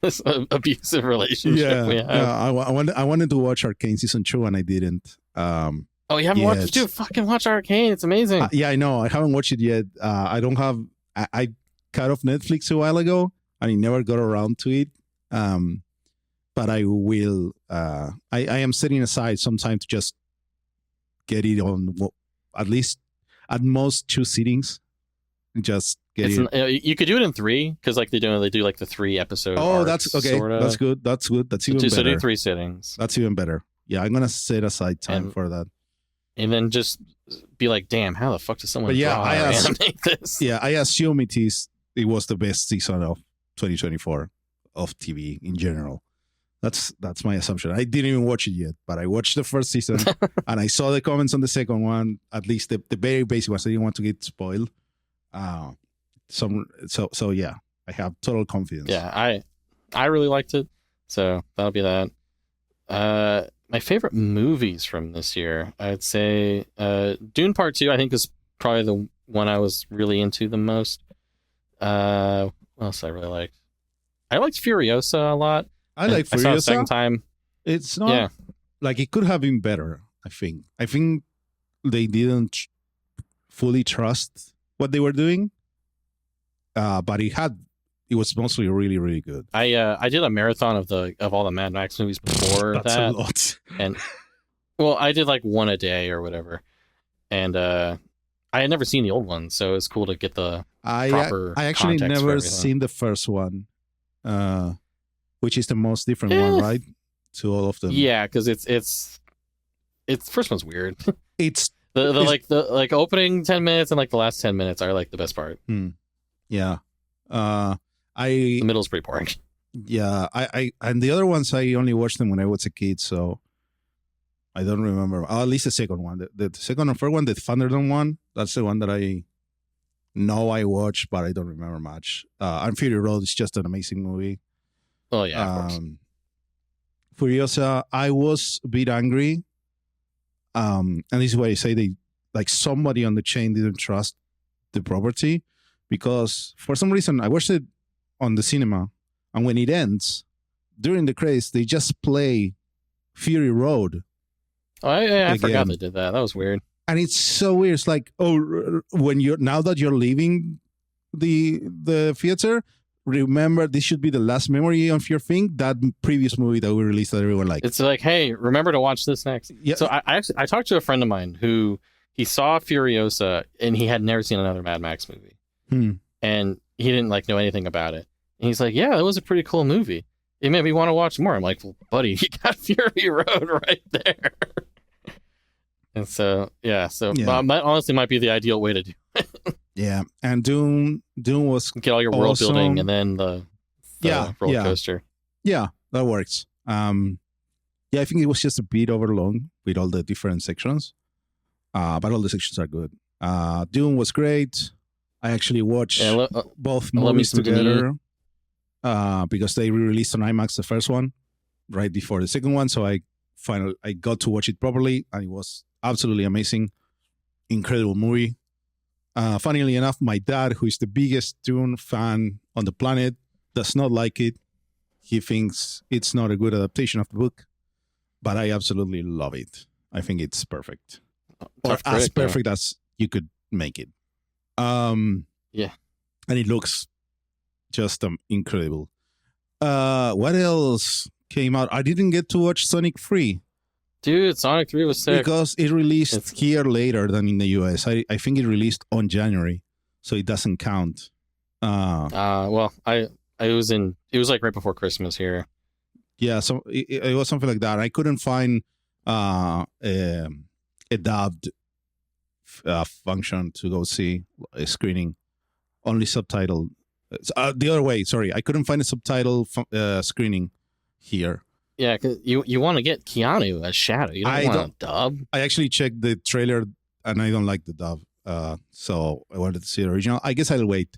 this abusive relationship we have. Yeah, I wanted to watch Arcane season 2 and I didn't. Oh, you haven't watched it? Dude, fucking watch Arcane. It's amazing. Yeah, I know. I haven't watched it yet. I don't have. I cut off Netflix a while ago and I never got around to it. But I will. I am setting aside some time to just get it on at most 2 sittings. Just get it. You could do it in 3 because like they do like the 3 episode. Oh, that's okay. Sorta. That's good. That's even better. So do 3 sittings. That's even better. Yeah, I'm gonna set aside time for that. And then just be like, damn, how the fuck does someone animate this? Yeah, I assume it was the best season of 2024 of TV in general. That's my assumption. I didn't even watch it yet, but I watched the first season and I saw the comments on the second one, at least the very basic ones. I didn't want to get spoiled. So yeah, I have total confidence. Yeah, I really liked it. So that'll be that. My favorite movies from this year, I'd say Dune Part 2, I think, is probably the one I was really into the most. What else I really liked? I liked Furiosa a lot. I like Furiosa. I saw it the second time. It's not like it could have been better, I think. I think they didn't fully trust what they were doing. But it was mostly really, really good. I did a marathon of all the Mad Max movies before That's that. a lot. And well, I did like one a day or whatever. And I had never seen the old one, so it's cool to get the proper I actually context for never everything. seen the first one, which is the most different one, right? To all of them. Yeah, because it's first one's weird. It's the opening 10 minutes and like the last 10 minutes are like the best part. Yeah. The middle's pretty boring. Yeah, I and the other ones I only watched them when I was a kid, so I don't remember. At least the second one, the second and third one, the Thunderdome one. That's the one that I know I watched, but I don't remember much. And Fury Road is just an amazing movie. Oh yeah, of course. Furiosa, I was a bit angry. And this is why I say somebody on the chain didn't trust the property, because for some reason I watched it on the cinema, and when it ends, during the credits, they just play Fury Road. Oh, I forgot they did that. That was weird. And it's so weird. It's like, now that you're leaving the theater, remember this should be the last memory of your thing. That previous movie that we released that everyone liked. It's like, hey, remember to watch this next. Yeah. So I talked to a friend of mine who he saw Furiosa and he had never seen another Mad Max movie, and he didn't know anything about it. And he's like, yeah, that was a pretty cool movie. It made me want to watch more. I'm like, well, buddy, you got Fury Road right there. And so, yeah. That honestly might be the ideal way to do it. Yeah. And Dune was get all your world building and then the roller coaster. Yeah, that works. I think it was just a bit overlong with all the different sections. But all the sections are good. Dune was great. I actually watched both movies together because they re-released on IMAX the first one. right before the second one, so I got to watch it properly, and it was absolutely amazing, incredible movie. Funnily enough, my dad, who is the biggest Dune fan on the planet, does not like it. He thinks it's not a good adaptation of the book, but I absolutely love it. I think it's perfect, or as perfect as you could make it. Yeah, and it looks just incredible. What else came out? I didn't get to watch Sonic 3. Dude, Sonic 3 was sick. Because it released here later than in the US. I think it released on January, so it doesn't count. Well, it was like right before Christmas here. Yeah, so it was something like that. I couldn't find a dubbed function to go see a screening, only subtitled. The other way, sorry. I couldn't find a subtitle screening here. Yeah, because you want to get Keanu as Shadow. You don't want a dub. I actually checked the trailer, and I don't like the dub. So I wanted to see the original. I guess I'll wait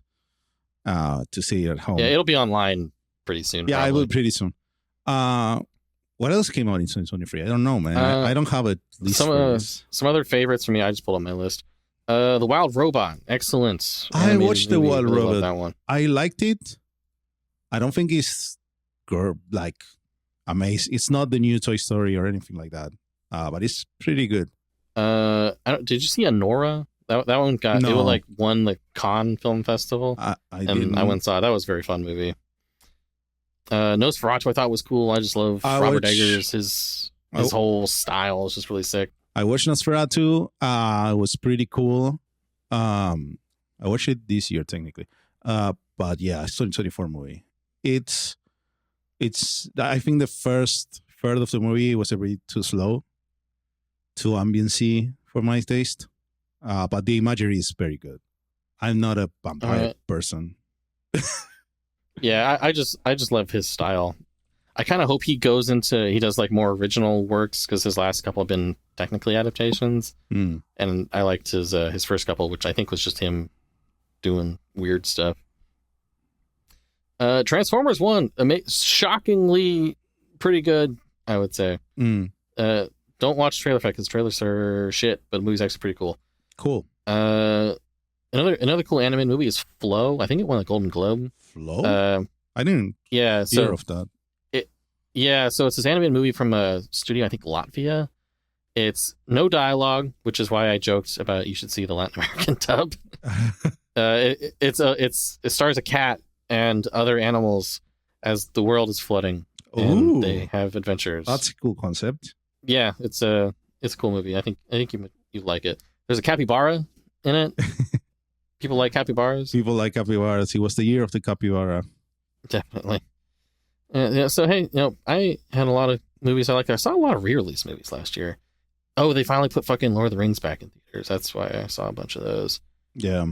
to see it at home. Yeah, it'll be online pretty soon. Yeah, probably. I will pretty soon. What else came out in 2023? I don't know, man. I don't have a list. Some other favorites for me. I just pulled up my list. The Wild Robot, excellent. I watched the Wild really Robot. That one. I liked it. I don't think it's like amazing. It's not the new Toy Story or anything like that. But it's pretty good. Did you see Anora? That one got it like won the Cannes Film Festival. I went and saw it. That was a very fun movie. Nosferatu I thought was cool. I just love Robert Eggers. His whole style is just really sick. I watched Nosferatu. It was pretty cool. I watched it this year technically. But yeah, it's 2024 movie. It's I think the first third of the movie was a bit too slow, too ambiency for my taste. But the imagery is very good. I'm not a vampire person. Yeah, I just love his style. I kind of hope he does like more original works, because his last couple have been technically adaptations. And I liked his first couple, which I think was just him doing weird stuff. Transformers 1, shockingly pretty good, I would say. Don't watch trailer effect because trailers are shit, but the movie's actually pretty cool. Cool. Another cool animated movie is Flow. I think it won a Golden Globe. Flow? I didn't hear of that. So it's this animated movie from a studio, I think Latvia. It's no dialogue, which is why I joked about you should see the Latin American dub. It stars a cat and other animals as the world is flooding. And they have adventures. That's a cool concept. Yeah, it's a cool movie. I think you like it. There's a capybara in it. People like capybaras. People like capybaras. It was the year of the capybara. Definitely. Yeah. So hey, I had a lot of movies I liked. I saw a lot of re-release movies last year. Oh, they finally put fucking Lord of the Rings back in theaters. That's why I saw a bunch of those. Yeah.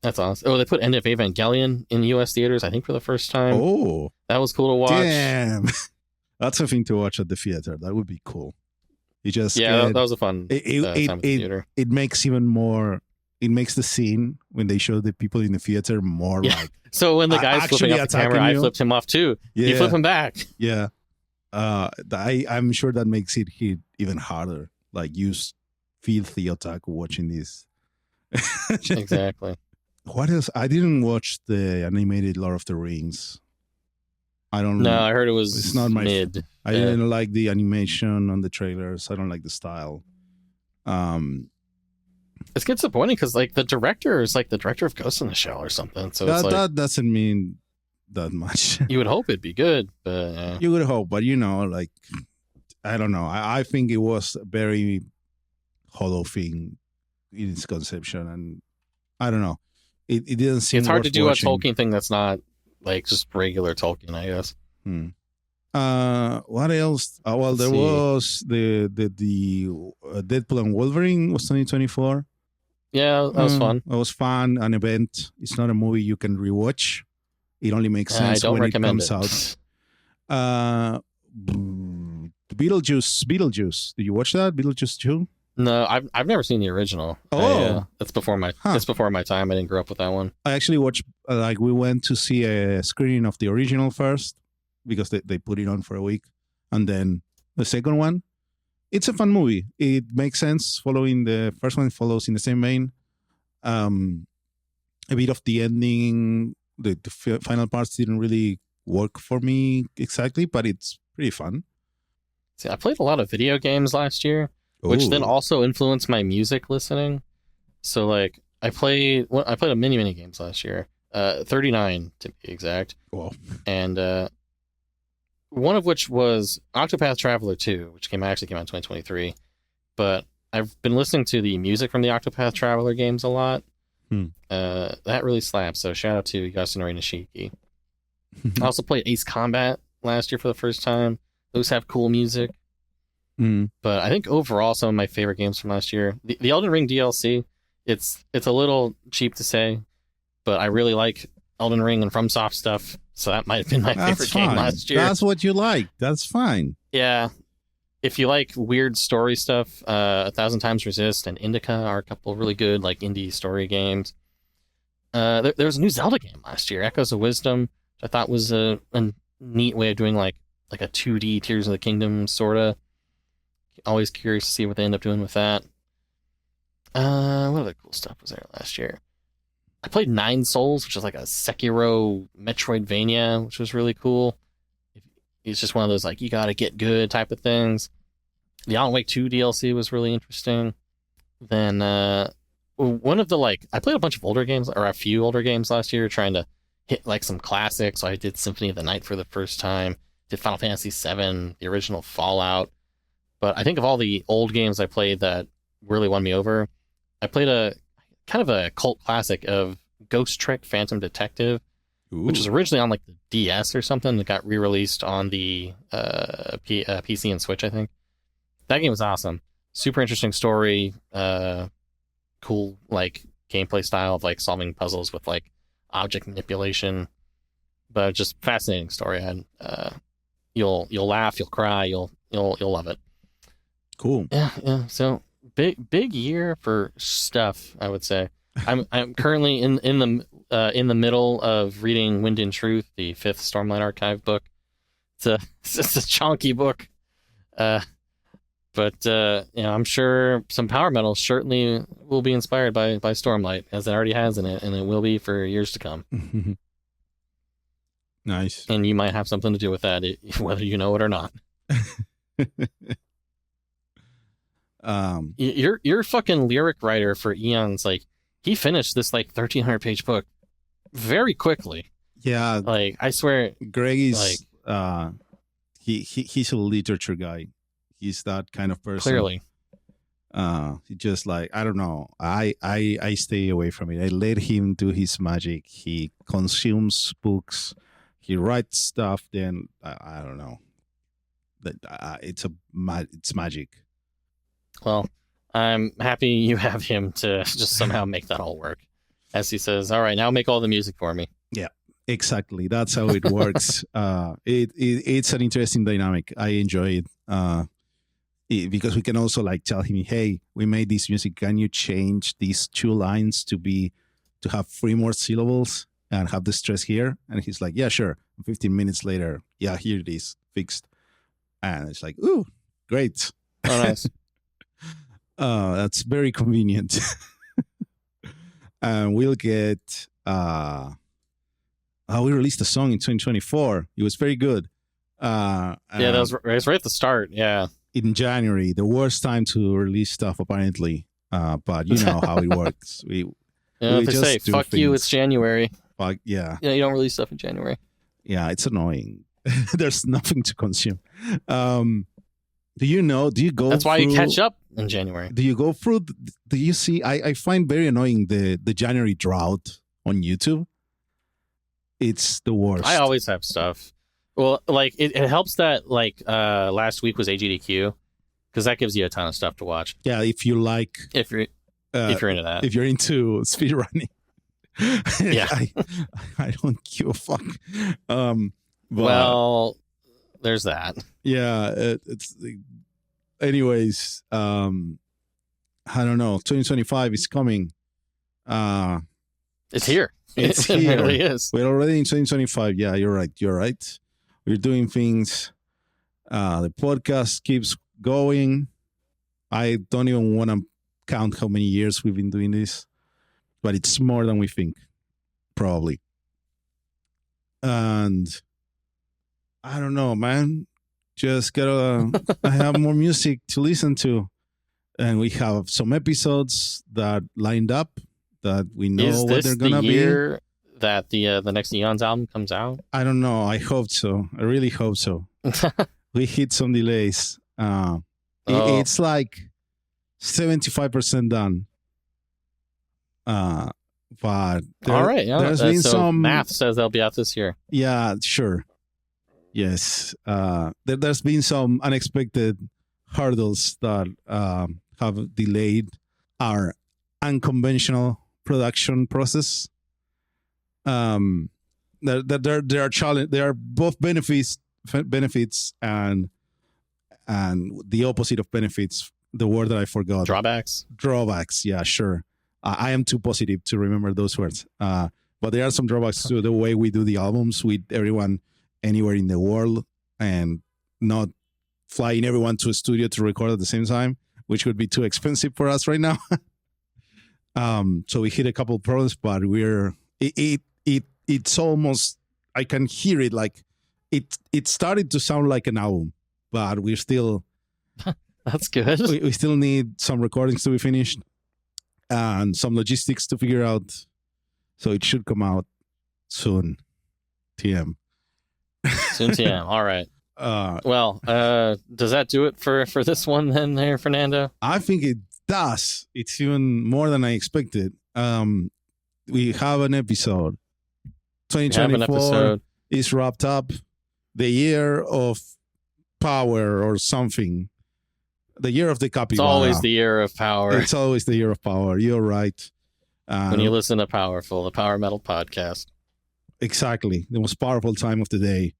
That's awesome. Oh, they put End of Evangelion in U.S. theaters, I think, for the first time. Oh. That was cool to watch. Damn. That's something to watch at the theater. That would be cool. That was a fun time at the theater. It makes even more... It makes the scene when they show the people in the theater more like... So when the guy's flipping off the camera, I flipped him off too. Yeah. You flip him back. Yeah. I'm sure that makes it hit even harder. Like, you feel the otaku watching this. Exactly. What else? I didn't watch the animated Lord of the Rings. I don't know. No, I heard it was it's not my mid. I didn't like the animation on the trailers. I don't like the style. It's disappointing because like the director is like the director of Ghost in the Shell or something. So that doesn't mean that much. You would hope it'd be good, but you would hope, but like I don't know. I think it was a very hollow thing in its conception, and I don't know. It didn't seem. It's hard to do watching. a Tolkien thing that's not like just regular Tolkien, I guess. What else? Well, there was the Deadpool and Wolverine was 2024. Yeah, that was fun. It was fun. An event. It's not a movie you can rewatch. It only makes sense when it comes out. Beetlejuice. Did you watch that? Beetlejuice 2? No, I've never seen the original. That's before my time. I didn't grow up with that one. I actually watched. We went to see a screening of the original first because they put it on for a week. And then the second one, it's a fun movie. It makes sense following the first one, follows in the same vein. A bit of the ending, the final parts didn't really work for me exactly, but it's pretty fun. See, I played a lot of video games last year, which then also influenced my music listening. So like I played a many games last year, 39 to be exact. Wow. And one of which was Octopath Traveler 2, which actually came out in 2023. But I've been listening to the music from the Octopath Traveler games a lot. That really slaps. So shout out to Yasunori Nishiki. I also played Ace Combat last year for the first time. Those have cool music. But I think overall, some of my favorite games from last year, the Elden Ring DLC, it's a little cheap to say, but I really like Elden Ring and FromSoft stuff. So that might have been my favorite game last year. That's what you like. That's fine. Yeah. If you like weird story stuff, 1,000 Times Resist and Indica are a couple really good like indie story games. There was a new Zelda game last year, Echoes of Wisdom, which I thought was a neat way of doing like a 2D Tears of the Kingdom sorta. Always curious to see what they end up doing with that. What other cool stuff was there last year? I played Nine Souls, which is like a Sekiro Metroidvania, which was really cool. It's just one of those like you gotta get good type of things. The Alan Wake 2 DLC was really interesting. Then one of the I played a bunch of older games, or a few older games last year, trying to hit like some classics. So I did Symphony of the Night for the first time. Did Final Fantasy VII, the original Fallout. But I think of all the old games I played that really won me over, I played a kind of a cult classic of Ghost Trick Phantom Detective, which was originally on like the DS or something that got re-released on the PC and Switch, I think. That game was awesome. Super interesting story, cool like gameplay style of like solving puzzles with like object manipulation, but just fascinating story. And you'll laugh, you'll cry, you'll love it. Cool. Yeah. So big year for stuff, I would say. I'm currently in the middle of reading Wind in Truth, the 5th Stormlight Archive book. It's a chunky book, but I'm sure some power metal certainly will be inspired by Stormlight, as it already has in it, and it will be for years to come. Nice. And you might have something to do with that, whether you know it or not. Your fucking lyric writer for Eons, like, he finished this like 1,300 page book very quickly. Yeah, like I swear, Greg is like, he's a literature guy. He's that kind of person. Clearly, he just like, I don't know. I stay away from it. I let him do his magic. He consumes books. He writes stuff. Then I don't know. That it's magic. Well, I'm happy you have him to just somehow make that all work. As he says, all right, now make all the music for me. Yeah, exactly. That's how it works. It's an interesting dynamic. I enjoy it because we can also like tell him, hey, we made this music. Can you change these 2 lines to have 3 more syllables and have the stress here? And he's like, yeah, sure. 15 minutes later, yeah, here it is, fixed. And it's like, ooh, great. Oh, nice. That's very convenient. And we'll get we released a song in 2024. It was very good. Yeah, that was right at the start. Yeah, in January, the worst time to release stuff apparently. But you know how it works. We they say fuck things. You, it's January. But yeah, you don't release stuff in January. Yeah, it's annoying. There's nothing to consume. Do you go? That's why you catch up in January. Do you go through? Do you see? I find very annoying the January drought on YouTube. It's the worst. I always have stuff. Well, like it helps that like last week was AGDQ because that gives you a ton of stuff to watch. Yeah, if you like, if you're into that, if you're into speedrunning. Yeah, I don't give a fuck. Well, there's that. Yeah, it's anyways. I don't know. 2025 is coming. It's here. It's it here. really is. We're already in 2025. Yeah, you're right. We're doing things. The podcast keeps going. I don't even want to count how many years we've been doing this, but it's more than we think, probably. And I don't know, man. Just gotta I have more music to listen to. And we have some episodes that lined up that we know what they're gonna be. Is this the year that the next Eons album comes out? I don't know. I hope so. I really hope so. We hit some delays. It's like 75% done. But all right, yeah, there's been so some math says they'll be out this year. Yeah, sure. Yes. There's been some unexpected hurdles that have delayed our unconventional production process. There are challenge. There are both benefits and the opposite of benefits. The word that I forgot. Drawbacks. Yeah, sure. I am too positive to remember those words. But there are some drawbacks to the way we do the albums with everyone anywhere in the world and not flying everyone to a studio to record at the same time, which would be too expensive for us right now. So we hit a couple of problems, but it's almost, I can hear it like it started to sound like an album, but we're still that's good. We still need some recordings to be finished and some logistics to figure out. So it should come out soon. TM. Soon TM. All right. Well, does that do it for this one then there, Fernando? I think it does. It's even more than I expected. We have an episode. 2024 is wrapped up. The year of power or something. The year of the capybara. It's always the year of power. It's always the year of power. You're right. When you listen to Powerful, the Power Metal podcast. Exactly. The most powerful time of the day,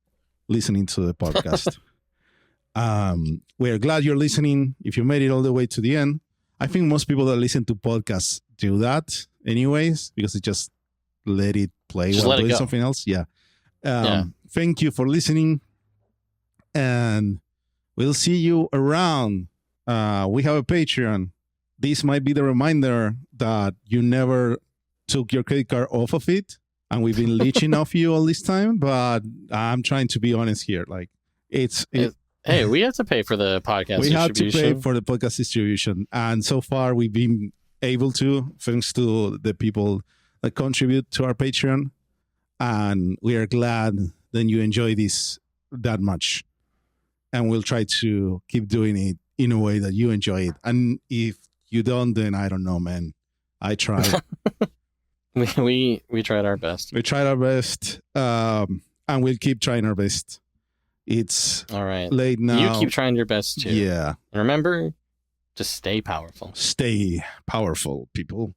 listening to the podcast. We're glad you're listening. If you made it all the way to the end, I think most people that listen to podcasts do that anyways, because they just let it play while doing something else. Yeah. Thank you for listening. And we'll see you around. We have a Patreon. This might be the reminder that you never took your credit card off of it. And we've been leeching off you all this time. But I'm trying to be honest here. Like, hey, we have to pay for the podcast we distribution. have to pay for the podcast distribution. And so far, we've been able to, thanks to the people that contribute to our Patreon. And we are glad that you enjoy this that much. And we'll try to keep doing it in a way that you enjoy it. And if you don't, then I don't know, man. I tried. we tried our best. We tried our best. And we'll keep trying our best. It's all right. Late now. You keep trying your best too. Yeah. And remember, just stay powerful. Stay powerful, people.